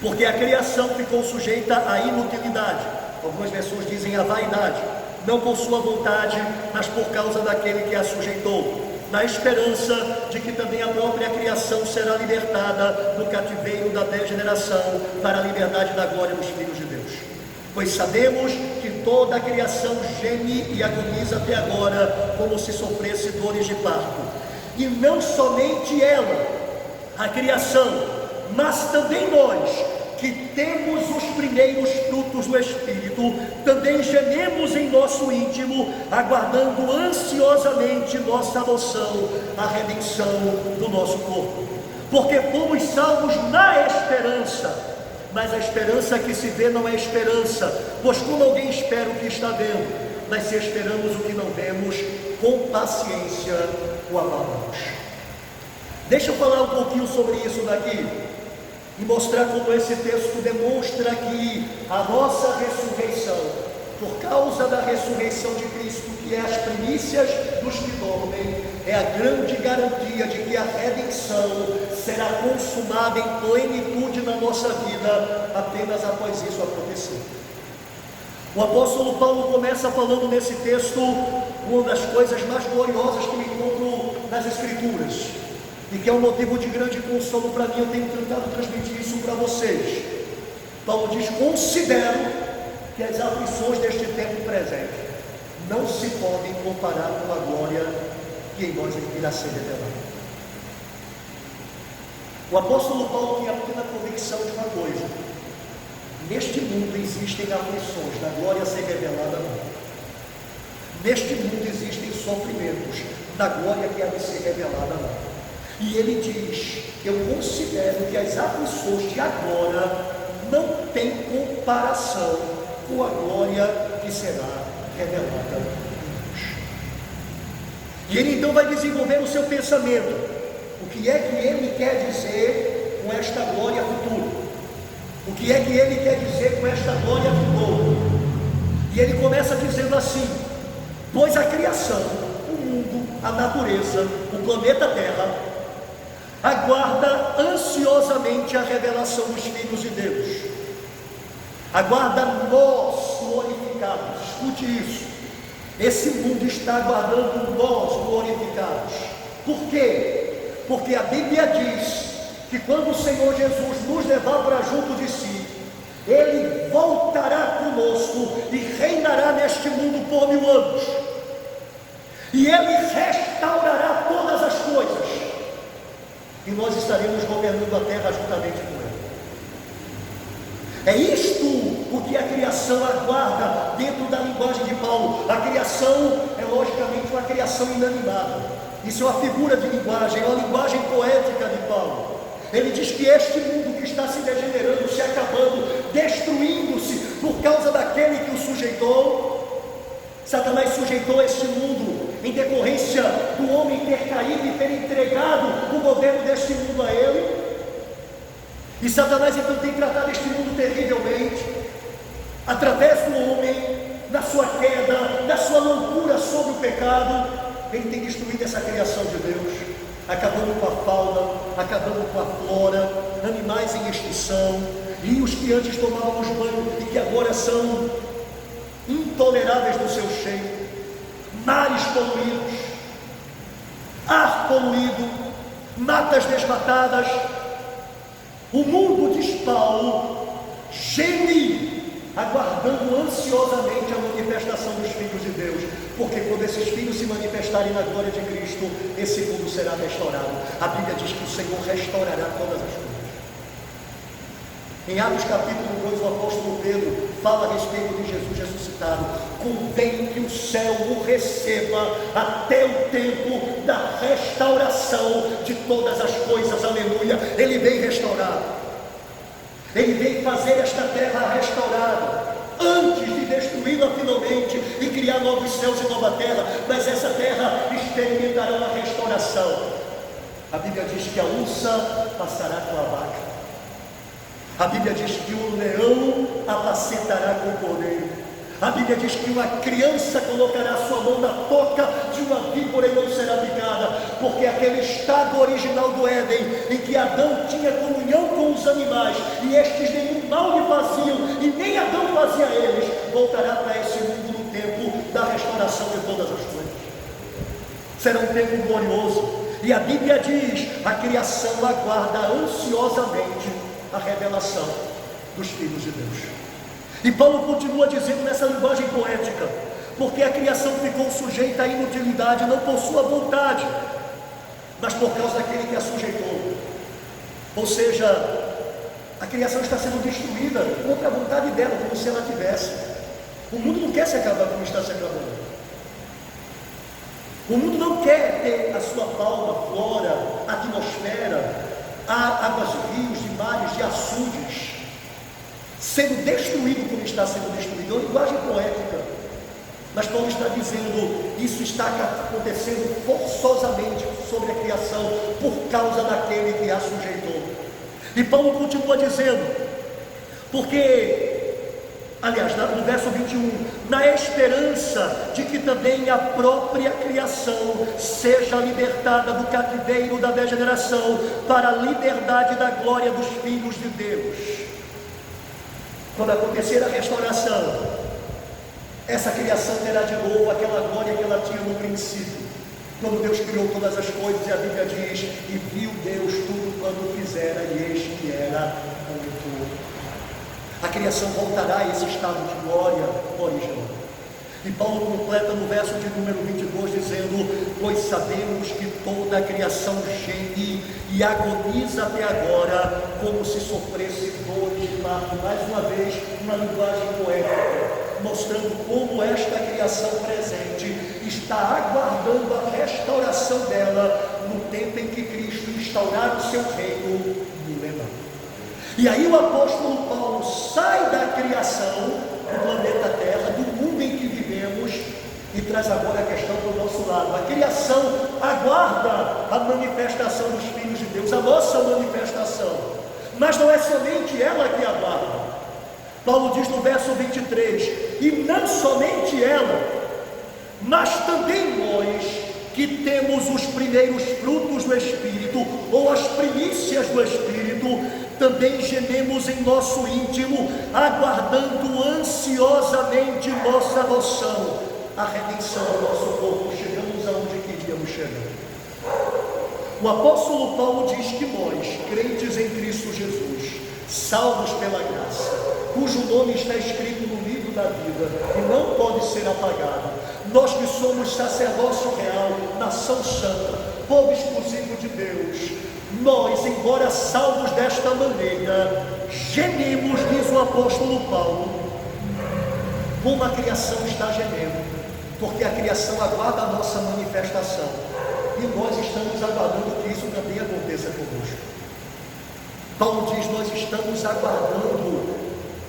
porque a criação ficou sujeita à inutilidade, algumas versões dizem à vaidade, não por sua vontade, mas por causa daquele que a sujeitou, na esperança de que também a própria criação será libertada do cativeiro da degeneração para a liberdade da glória dos filhos de Deus. Pois sabemos que toda a criação geme e agoniza até agora, como se sofresse dores de parto. E não somente ela, a criação, mas também nós, que temos os primeiros frutos do Espírito, também gememos em nosso íntimo, aguardando ansiosamente nossa adoção, a redenção do nosso corpo. Porque fomos salvos na esperança, mas a esperança que se vê não é esperança, pois como alguém espera o que está vendo, mas se esperamos o que não vemos, com paciência o aguardamos. Deixa eu falar um pouquinho sobre isso daqui, e mostrar como esse texto demonstra que a nossa ressurreição, por causa da ressurreição de Cristo, que é as primícias dos que dormem, é a grande garantia de que a redenção será consumada em plenitude na nossa vida, apenas após isso acontecer. O apóstolo Paulo começa falando nesse texto uma das coisas mais gloriosas que me encontro nas Escrituras, e que é um motivo de grande consolo para mim. Eu tenho tentado transmitir isso para vocês. Paulo diz: considero que as aflições deste tempo presente não se podem comparar com a glória que em nós irá ser revelada. O apóstolo Paulo tinha a plena convicção de uma coisa: neste mundo existem aflições, da glória a ser revelada não. Neste mundo existem sofrimentos, da glória que há de ser revelada não. E ele diz: eu considero que as aflições de agora não têm comparação com a glória que será revelada em nós. E ele então vai desenvolver o seu pensamento. O que é que ele quer dizer com esta glória futura? O que é que ele quer dizer com esta glória futura? E ele começa dizendo assim: pois a criação, o mundo, a natureza, o planeta Terra, aguarda ansiosamente a revelação dos filhos de Deus, aguarda nós glorificados. Escute isso, esse mundo está aguardando nós glorificados. Por quê? Porque a Bíblia diz que quando o Senhor Jesus nos levar para junto de si, Ele voltará conosco e reinará neste mundo por 1000 anos, e Ele restaurará todas as coisas, e nós estaremos governando a terra juntamente com Ele. É isto o que a criação aguarda dentro da linguagem de Paulo. A criação é logicamente uma criação inanimada. Isso é uma figura de linguagem, é uma linguagem poética de Paulo. Ele diz que este mundo que está se degenerando, se acabando, destruindo-se por causa daquele que o sujeitou. Satanás sujeitou este mundo em decorrência do homem ter caído e ter entregado o governo deste mundo a ele. E Satanás então tem tratado este mundo terrivelmente, através do homem, da sua queda, da sua loucura sobre o pecado. Ele tem destruído essa criação de Deus, acabando com a fauna, acabando com a flora, animais em extinção, rios que antes tomávamos banho e que agora são intoleráveis no seu cheiro, mares poluídos, ar poluído, matas desmatadas. O mundo, diz Paulo, geme, aguardando ansiosamente a manifestação dos filhos de Deus, porque quando esses filhos se manifestarem na glória de Cristo, esse mundo será restaurado. A Bíblia diz que o Senhor restaurará todas as coisas. Em Atos capítulo 2, o apóstolo Pedro fala a respeito de Jesus ressuscitado. Convém que o céu o receba até o tempo da restauração de todas as coisas, aleluia. Ele vem restaurar, ele vem fazer esta terra restaurada. antes de destruí-la finalmente e criar novos céus e nova terra, mas essa terra experimentará uma restauração. A Bíblia diz que a ursa passará com a vaca. A Bíblia diz que o leão apacentará com o cordeiro. A Bíblia diz que uma criança colocará sua mão na toca de uma víbora e não será picada, porque aquele estado original do Éden, em que Adão tinha comunhão com os animais, e estes nenhum mal lhe faziam, e nem Adão fazia a eles, voltará para esse mundo no tempo da restauração de todas as coisas. Será um tempo glorioso, e a Bíblia diz, a criação aguarda ansiosamente a revelação dos filhos de Deus. E Paulo continua dizendo nessa linguagem poética, porque a criação ficou sujeita à inutilidade, não por sua vontade, mas por causa daquele que a sujeitou. Ou seja, a criação está sendo destruída contra a vontade dela, como se ela tivesse. O mundo não quer se acabar como está se acabando. O mundo não quer ter a sua fauna, flora, atmosfera, águas de rios, de mares, de açudes, sendo destruído como está sendo destruído. É uma linguagem poética, mas Paulo está dizendo, isso está acontecendo forçosamente sobre a criação, por causa daquele que a sujeitou. E Paulo continua dizendo, porque, aliás, no verso 21, na esperança de que também a própria criação seja libertada do cativeiro da degeneração, para a liberdade da glória dos filhos de Deus. Quando acontecer a restauração, essa criação terá de novo aquela glória que ela tinha no princípio, quando Deus criou todas as coisas, e a Bíblia diz, e viu Deus tudo quanto fizera, e eis que era muito. A criação voltará a esse estado de glória original. E Paulo completa no verso de número 22 dizendo, pois sabemos que toda a criação geme e agoniza até agora, como se sofresse dores de parto. Mais uma vez, uma linguagem poética, mostrando como esta criação presente está aguardando a restauração dela no tempo em que Cristo instaurar o seu reino milenar. E aí o apóstolo Paulo sai da criação do planeta Terra, do mundo em que vivemos, e traz agora a questão para o nosso lado. A criação aguarda a manifestação dos filhos de Deus, a nossa manifestação, mas não é somente ela que aguarda. Paulo diz no verso 23, e não somente ela, mas também nós, que temos os primeiros frutos do Espírito, ou as primícias do Espírito, também gememos em nosso íntimo, aguardando ansiosamente nossa adoção, a redenção do nosso corpo. Chegamos aonde queríamos chegar. O apóstolo Paulo diz que nós, crentes em Cristo Jesus, salvos pela graça, cujo nome está escrito no livro da vida e não pode ser apagado, nós que somos sacerdócio real, nação santa, povo exclusivo de Deus, nós, embora salvos desta maneira, gememos, diz o apóstolo Paulo, como a criação está gemendo, porque a criação aguarda a nossa manifestação, e nós estamos aguardando que isso também aconteça conosco. Paulo diz, nós estamos aguardando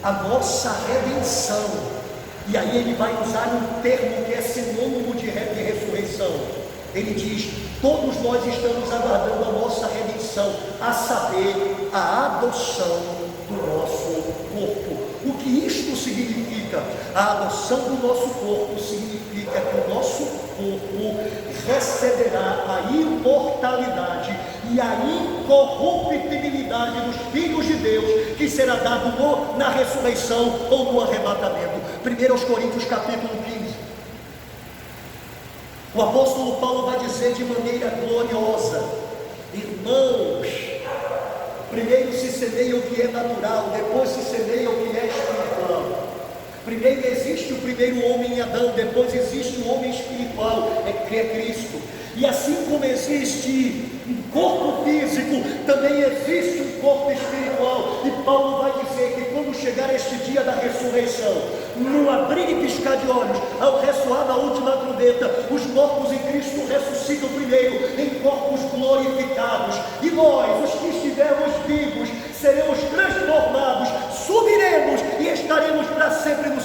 a nossa redenção, e aí ele vai usar um termo que é sinônimo de ressurreição. Ele diz, todos nós estamos aguardando a nossa redenção, a saber, a adoção do nosso corpo. O que isto significa? A adoção do nosso corpo significa que o nosso corpo receberá a imortalidade e a incorruptibilidade dos filhos de Deus, que será dado na ressurreição ou no arrebatamento. 1 Coríntios capítulo 15. O apóstolo Paulo vai dizer de maneira gloriosa, irmãos, primeiro se semeia o que é natural, depois se semeia o que é espiritual. Primeiro existe o primeiro homem em Adão, depois existe o homem espiritual, que é Cristo. E assim como existe um corpo físico, também existe um corpo espiritual. E Paulo vai dizer que quando chegar este dia da ressurreição, no abrir e piscar de olhos, ao ressoar da última trombeta, os mortos em Cristo ressuscitam primeiro em corpos glorificados, e nós, os que estivermos vivos, seremos transformados, subiremos e estaremos para sempre no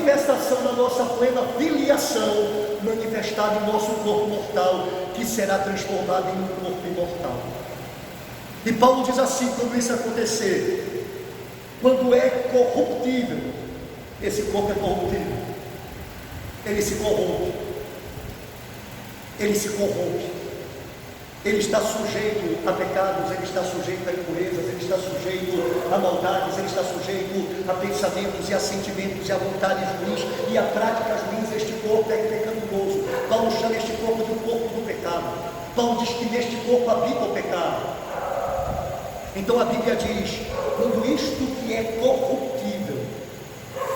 manifestação da nossa plena filiação, manifestada em nosso corpo mortal, que será transformado em um corpo imortal. E Paulo diz assim: quando isso acontecer, quando é corruptível, esse corpo é corruptível, ele se corrompe, ele está sujeito a pecados, ele está sujeito a impurezas, ele está sujeito a maldades, ele está sujeito a pensamentos e a sentimentos e a vontades ruins e a práticas ruins. Este corpo é pecaminoso. Paulo chama este corpo de um corpo do pecado. Paulo diz que neste corpo habita o pecado. Então a Bíblia diz: quando isto que é corruptível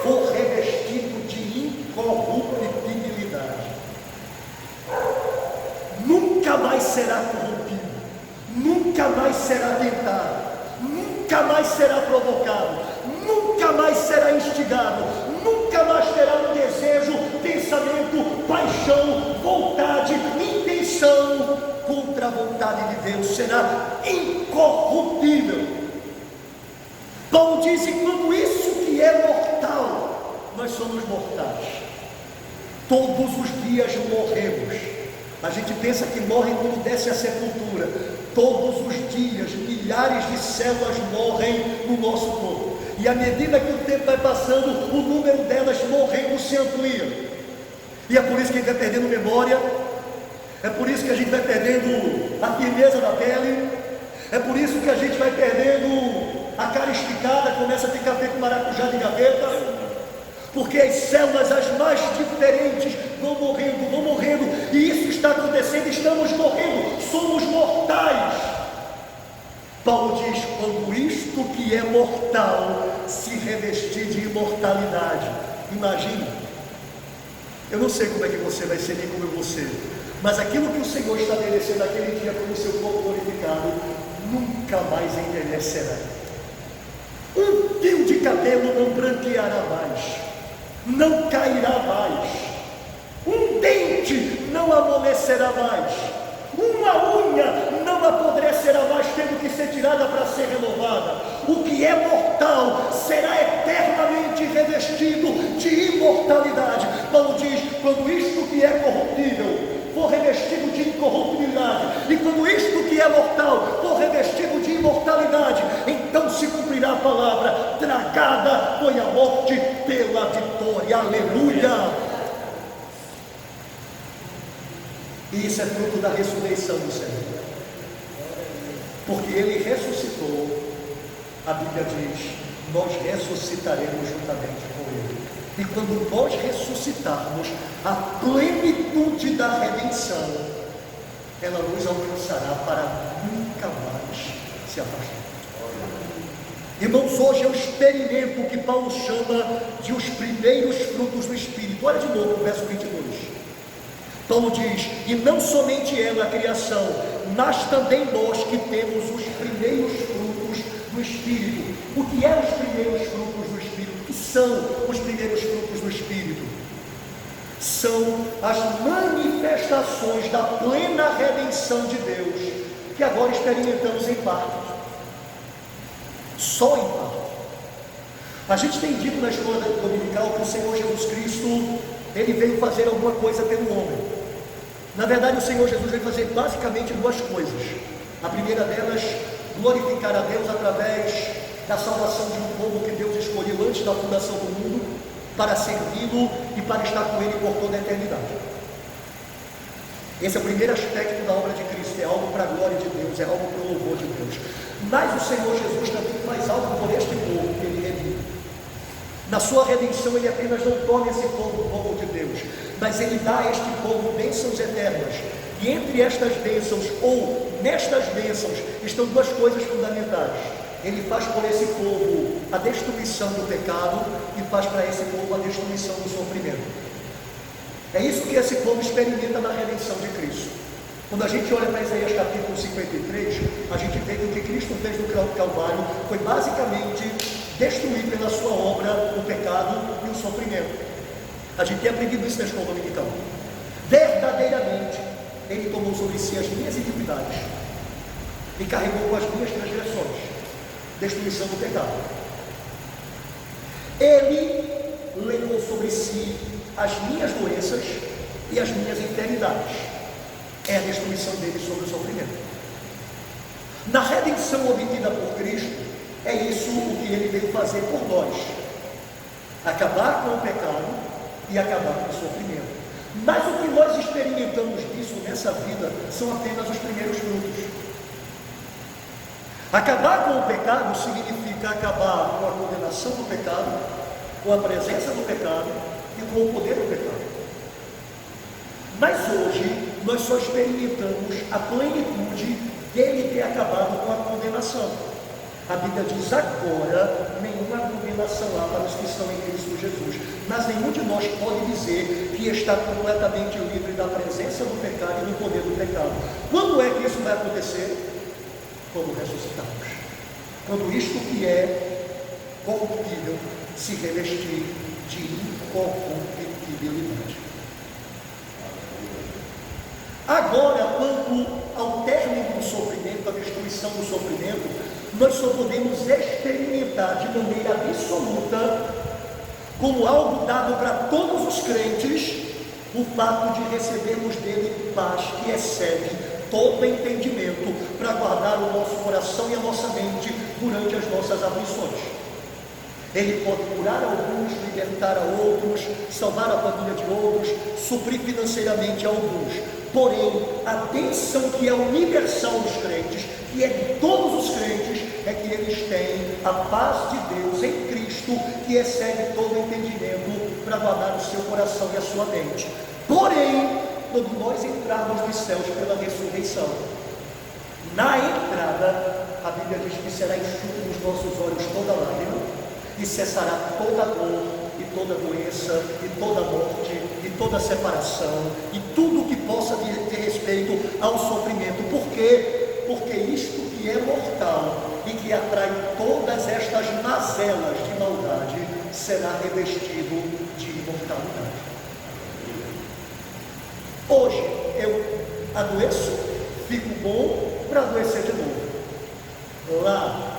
for revestido de incorruptibilidade, nunca mais será corrompido, nunca mais será tentado, nunca mais será provocado, nunca mais será instigado, nunca mais terá um desejo, pensamento, paixão, vontade, intenção contra a vontade de Deus. Será incorruptível. Paulo diz: enquanto isso que é mortal, nós somos mortais, todos os dias morremos. A gente pensa que morre quando desce a sepultura. Todos os dias, milhares de células morrem no nosso corpo. E à medida que o tempo vai passando, o número delas morrendo se amplia. E é por isso que a gente vai perdendo memória. É por isso que a gente vai perdendo a firmeza da pele. É por isso que a gente vai perdendo a cara esticada, começa a ficar feito maracujá de gaveta. Porque as células, as mais diferentes, vão morrendo, e isso está acontecendo, estamos morrendo, somos mortais. Paulo diz: quando isto que é mortal se revestir de imortalidade. Imagine, eu não sei como é que você vai ser, nem como eu vou ser, mas aquilo que o Senhor estabeleceu naquele dia como seu corpo glorificado, nunca mais envelhecerá. Um fio de cabelo não branqueará mais, não cairá mais, um dente não amolecerá mais, uma unha não apodrecerá mais, tendo que ser tirada para ser renovada. O que é mortal será eternamente revestido de imortalidade. Paulo diz: quando isto que é corruptível for revestido de incorruptibilidade, e quando isto que é mortal for revestido de imortalidade, então se cumprirá a palavra: tragada foi a morte pela vitória. Aleluia! E isso é fruto da ressurreição do Senhor, porque Ele ressuscitou. A Bíblia diz: nós ressuscitaremos juntamente com Ele. E quando nós ressuscitarmos, a plenitude da redenção, ela nos alcançará para nunca mais se afastar. Irmãos, hoje eu experimento o que Paulo chama de os primeiros frutos do Espírito. Olha de novo o verso 22. Paulo diz: e não somente ela, a criação, mas também nós que temos os primeiros frutos do Espírito. O que é os primeiros frutos do Espírito? O que são os primeiros frutos do Espírito? São as manifestações da plena redenção de Deus, que agora experimentamos em parte, só em parte. A gente tem dito na escola dominical que o Senhor Jesus Cristo, Ele veio fazer alguma coisa pelo homem. Na verdade, o Senhor Jesus veio fazer basicamente duas coisas. A primeira delas, glorificar a Deus através da salvação de um povo que Deus escolheu antes da fundação do mundo, para servi-lo e para estar com Ele por toda a eternidade. Esse é o primeiro aspecto da obra de Cristo, é algo para a glória de Deus, é algo para o louvor de Deus. Mas o Senhor Jesus também faz algo por este povo que Ele redime. Na sua redenção, Ele apenas não torna esse povo o povo de Deus, mas Ele dá a este povo bênçãos eternas. E entre estas bênçãos, ou nestas bênçãos, estão duas coisas fundamentais. Ele faz por esse povo a destruição do pecado e faz para esse povo a destruição do sofrimento. É isso que esse povo experimenta na redenção de Cristo. Quando a gente olha para Isaías capítulo 53, a gente vê que o que Cristo fez no Calvário foi basicamente destruir pela sua obra o pecado e o sofrimento. A gente tem aprendido isso na escola dominical. Verdadeiramente, Ele tomou sobre si as minhas iniquidades e carregou com as minhas transgressões, destruição do pecado. Ele, levou sobre si as minhas doenças e as minhas enfermidades. É a destruição dele sobre o sofrimento. Na redenção obtida por Cristo, é isso o que ele veio fazer por nós: acabar com o pecado e acabar com o sofrimento. Mas o que nós experimentamos disso nessa vida são apenas os primeiros frutos. Acabar com o pecado significa acabar com a condenação do pecado, com a presença do pecado e com o poder do pecado. Mas hoje nós só experimentamos a plenitude dele ter acabado com a condenação. A Bíblia diz: agora nenhuma condenação há para os que estão em Cristo Jesus. Mas nenhum de nós pode dizer que está completamente livre da presença do pecado e do poder do pecado. Quando é que isso vai acontecer? Quando ressuscitamos. Quando isto que é corruptível se revestir de incorruptibilidade. Agora, quanto ao término do sofrimento, a destruição do sofrimento, nós só podemos experimentar de maneira absoluta, como algo dado para todos os crentes, o fato de recebermos dele paz que excede todo entendimento, para guardar o nosso coração e a nossa mente durante as nossas aflições. Ele pode curar alguns, libertar a outros, salvar a família de outros, suprir financeiramente a alguns. Porém, a bênção que é universal dos crentes, que é de todos os crentes, é que eles têm a paz de Deus em Cristo, que excede todo entendimento, para guardar o seu coração e a sua mente. Porém, quando nós entrarmos nos céus pela ressurreição, na entrada, a Bíblia diz que será enxuto nos nossos olhos toda lágrima, e cessará toda dor, e toda doença, e toda morte, e toda separação, e tudo que possa ter respeito ao sofrimento. Por quê? Porque isto que é mortal, e que atrai todas estas mazelas de maldade, será revestido de imortalidade. Hoje eu adoeço, fico bom para adoecer de novo. Lá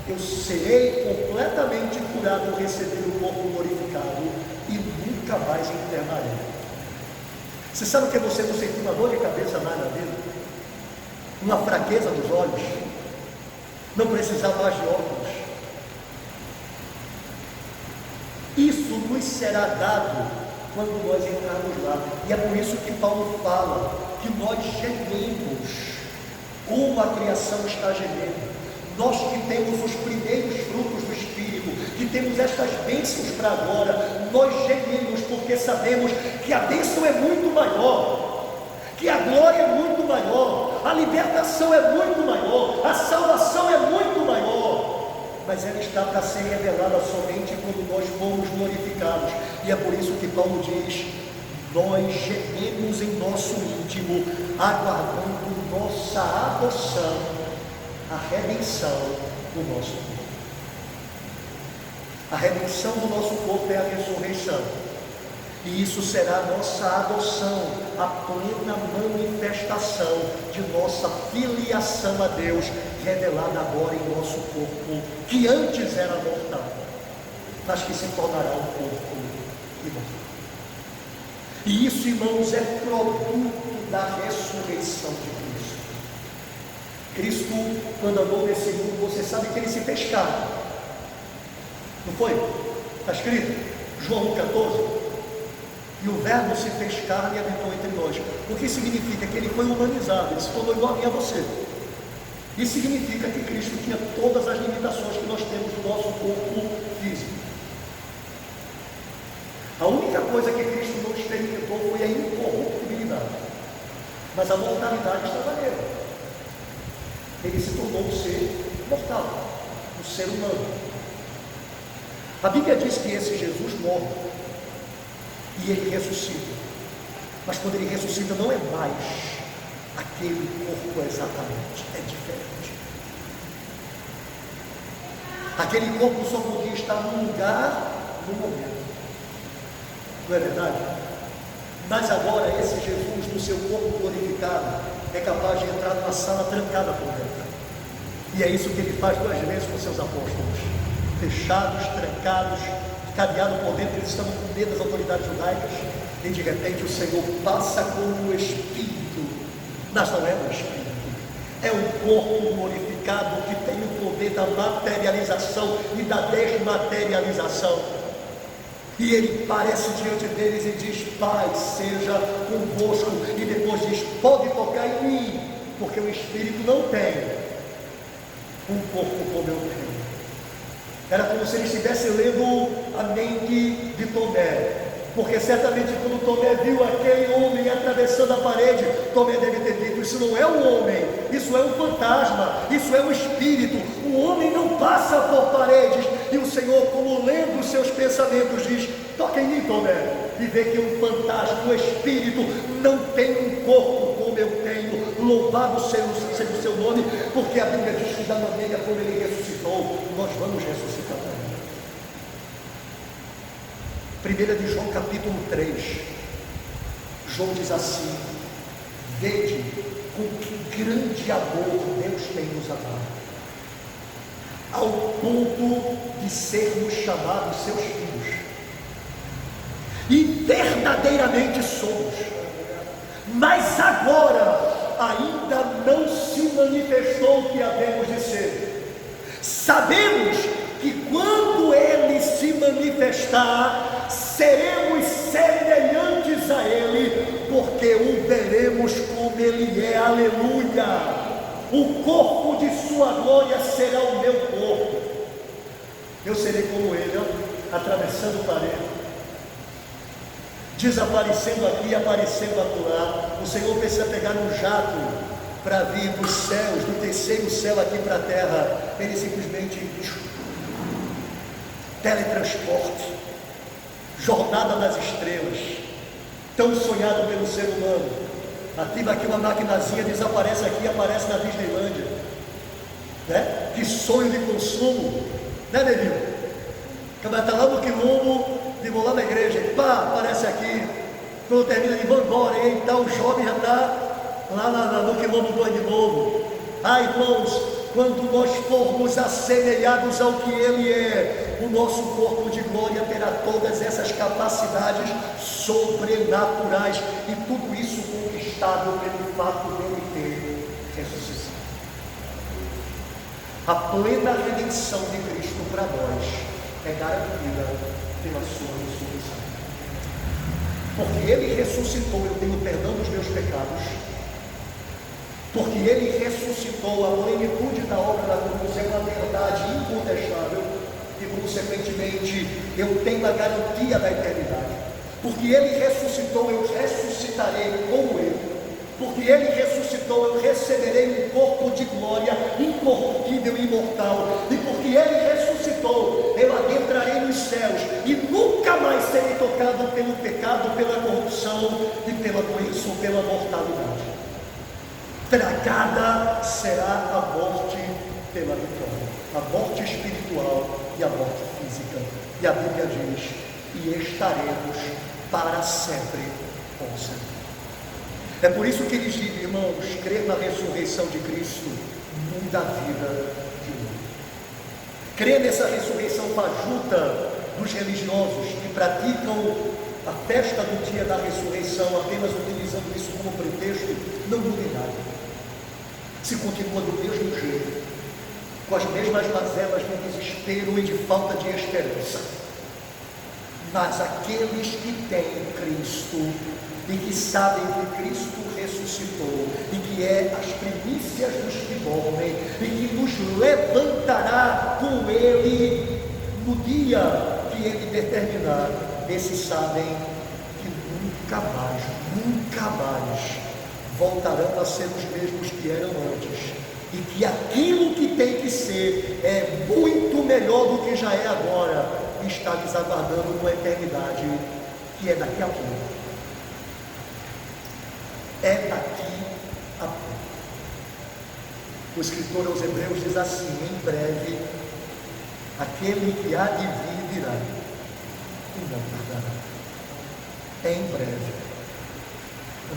eu serei completamente curado ao receber o corpo glorificado e nunca mais internarei. Você sabe o que é você não sentir uma dor de cabeça mais na vida? Uma fraqueza dos olhos? Não precisar mais de óculos? Isso nos será dado quando nós entrarmos lá. E é por isso que Paulo fala que nós gememos como a criação está gemendo. Nós que temos os primeiros frutos do Espírito, que temos estas bênçãos para agora, nós gememos porque sabemos que a bênção é muito maior, que a glória é muito maior, a libertação é muito maior, a salvação é muito maior, mas ela está para ser revelada somente quando nós formos glorificados. E é por isso que Paulo diz: nós gememos em nosso íntimo, aguardando nossa adoção, a redenção do nosso corpo. A redenção do nosso corpo é a ressurreição, e isso será a nossa adoção, a plena manifestação de nossa filiação a Deus, revelada agora em nosso corpo, que antes era mortal, mas que se tornará um corpo imortal. E isso, irmãos, é produto da ressurreição de Cristo. Cristo, quando andou nesse mundo, você sabe que ele se fez carne, não foi? Está escrito, João 14, e o verbo se fez carne e habitou entre nós. O que significa? Que ele foi humanizado, ele se tornou igual a mim e a você. Isso significa que Cristo tinha todas as limitações que nós temos no nosso corpo físico. A única coisa que Cristo não experimentou foi a incorruptibilidade, mas a mortalidade estava nele. Ele se tornou um ser mortal, um ser humano. A Bíblia diz que esse Jesus morre e ele ressuscita, mas quando ele ressuscita não é mais aquele corpo exatamente, é diferente. Aquele corpo só podia estar num lugar, no momento, não é verdade? Mas agora esse Jesus, no seu corpo glorificado, é capaz de entrar numa sala trancada por dentro. E é isso que ele faz 2 vezes com seus apóstolos, fechados, trancados, cadeado por dentro, eles estavam com medo das autoridades judaicas, e de repente o Senhor passa como o Espírito, mas não é o Espírito, é um corpo glorificado que tem o poder da materialização e da desmaterialização. E ele aparece diante deles e diz: Pai, seja convosco. E depois diz: pode tocar em mim, porque o Espírito não tem um corpo como eu tenho. Era como se ele estivesse lendo a mente de Tomé, porque certamente quando Tomé viu aquele homem atravessando a parede, Tomé deve ter dito: isso não é um homem, isso é um fantasma, isso é um espírito. O homem não passa por paredes. E o Senhor, como lendo os seus pensamentos, diz: toca em mim, Tomé, e vê que um fantasma, um espírito, não tem um corpo como eu tenho. Louvado seja o seu nome, porque a Bíblia diz que da maneira como ele ressuscitou, nós vamos ressuscitar também. 1 de João capítulo 3, João diz assim: vede com que grande amor Deus tem nos amado, ao ponto de sermos chamados seus filhos, e verdadeiramente somos, mas agora ainda não se manifestou o que havemos de ser. Sabemos que quando ele se manifestar, seremos semelhantes a ele, porque o veremos como ele é. Aleluia! O corpo de sua glória será o meu corpo. Eu serei como ele, atravessando o parede, desaparecendo aqui, aparecendo acolá. O Senhor precisa pegar um jato para vir dos céus, do terceiro céu aqui para a terra. Ele simplesmente teletransporte, jornada nas estrelas, tão sonhado pelo ser humano. Ativa aqui uma maquinazinha, desaparece aqui, aparece na Disneylândia, né? Que sonho de consumo, né, Neville? O cara está lá no quilombo, de vou lá na igreja, e pá, aparece aqui. Quando termina de vão embora, e então o jovem já está lá no quilombo do ano novo. Ah, irmãos, quando nós formos assemelhados ao que ele é, o nosso corpo de glória terá todas essas capacidades sobrenaturais, e tudo isso conquistado pelo fato dele ter ressuscitado. A plena redenção de Cristo para nós é garantida pela sua ressurreição. Porque ele ressuscitou, eu tenho perdão dos meus pecados. Porque ele ressuscitou, a plenitude da obra da cruz é uma verdade incontestável, e consequentemente eu tenho a garantia da eternidade. Porque ele ressuscitou, eu ressuscitarei como ele. Porque ele ressuscitou, eu receberei um corpo de glória incorruptível e imortal. E porque ele ressuscitou, eu adentrarei nos céus e nunca mais serei tocado pelo pecado, pela corrupção e pela doença ou pela mortalidade. Tragada será a morte pela vitória, a morte espiritual e a morte física. E a Bíblia diz: e estaremos para sempre com o Senhor. É por isso que eles dizem, irmãos, crer na ressurreição de Cristo muda a vida de um. Crer nessa ressurreição fajuta dos religiosos que praticam a festa do dia da ressurreição apenas utilizando isso como pretexto, não muda em nada. Se continua do mesmo jeito, com as mesmas mazelas de desespero e de falta de esperança. Mas aqueles que têm Cristo e que sabem que Cristo ressuscitou e que é as primícias dos que dormem e que nos levantará com ele no dia que ele determinar, esses sabem que nunca mais voltarão a ser os mesmos que eram antes, e que aquilo que tem que ser é muito melhor do que já é agora, e está lhes aguardando uma eternidade que é daqui a pouco. É daqui a pouco. O escritor aos Hebreus diz assim: em breve, aquele que há de vir virá, e não tardará. É em breve.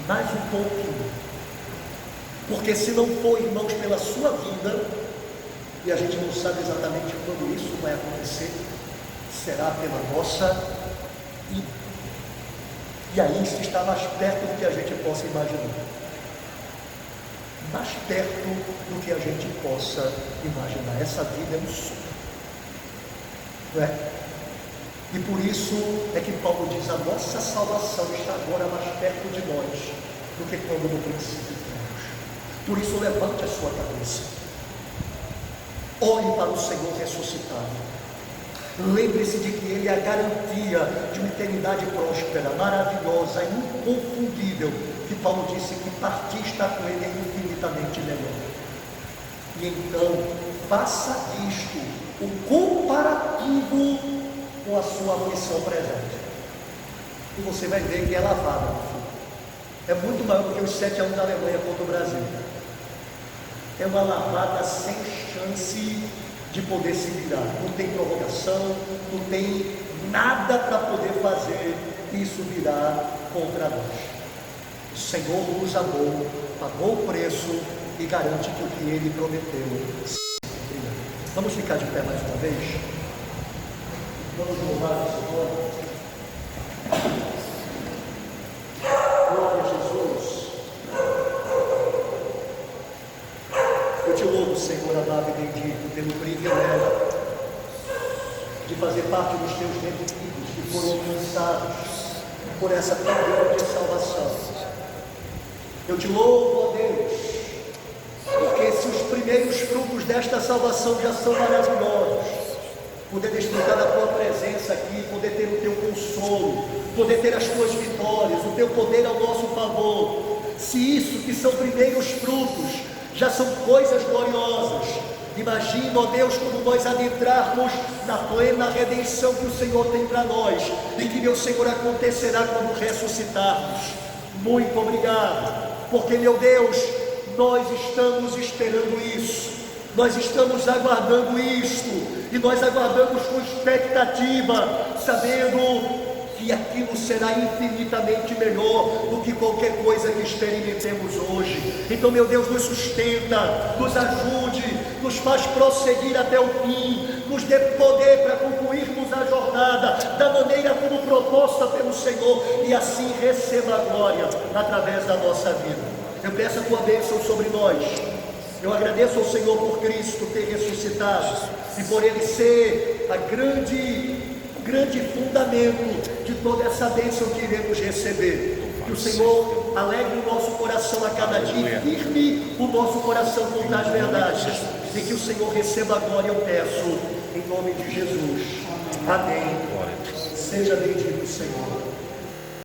Mais um pouquinho. Porque se não for, irmãos, pela sua vida, e a gente não sabe exatamente quando isso vai acontecer, será pela nossa vida. E aí isso está mais perto do que a gente possa imaginar. Mais perto do que a gente possa imaginar. Essa vida é um sonho. Não é? E por isso é que Paulo diz: a nossa salvação está agora mais perto de nós do que quando no princípio fomos. Por isso levante a sua cabeça, olhe para o Senhor ressuscitado, lembre-se de que Ele é a garantia de uma eternidade próspera, maravilhosa, inconfundível, que Paulo disse que partir está com Ele é infinitamente melhor. E então faça disto o comparativo com a sua missão presente, e você vai ver que é lavada no fogo. É muito maior do que os 7-1 da Alemanha contra o Brasil. É uma lavada sem chance de poder se virar. Não tem prorrogação, não tem nada para poder fazer isso virar contra nós. O Senhor nos amou, pagou o preço e garante que o que Ele prometeu se cumprirá. Vamos ficar de pé mais uma vez? Vamos louvar o Senhor. Glória a Jesus. Eu te louvo, Senhor amado e bendito, pelo privilégio de fazer parte dos teus redimidos que foram alcançados por essa tão grande salvação. Eu te louvo, ó Deus, porque se os primeiros frutos desta salvação já são maravilhosos, poder desfrutar da tua presença aqui, poder ter o teu consolo, poder ter as tuas vitórias, o teu poder ao nosso favor. Se isso que são primeiros frutos já são coisas gloriosas, imagina, ó Deus, como nós adentrarmos na plena redenção que o Senhor tem para nós, e que, meu Senhor, acontecerá quando ressuscitarmos. Muito obrigado, porque, meu Deus, nós estamos esperando isso. Nós estamos aguardando isto, e nós aguardamos com expectativa, sabendo que aquilo será infinitamente melhor do que qualquer coisa que experimentemos hoje. Então, meu Deus, nos sustenta, nos ajude, nos faz prosseguir até o fim, nos dê poder para concluirmos a jornada da maneira como proposta pelo Senhor, e assim receba a glória através da nossa vida. Eu peço a tua bênção sobre nós. Eu agradeço ao Senhor por Cristo ter ressuscitado e por Ele ser a grande fundamento de toda essa bênção que iremos receber. Que o Senhor alegre o nosso coração a cada dia, firme o nosso coração com as verdades, e que o Senhor receba a glória, eu peço, em nome de Jesus. Amém. Seja bendito, Senhor.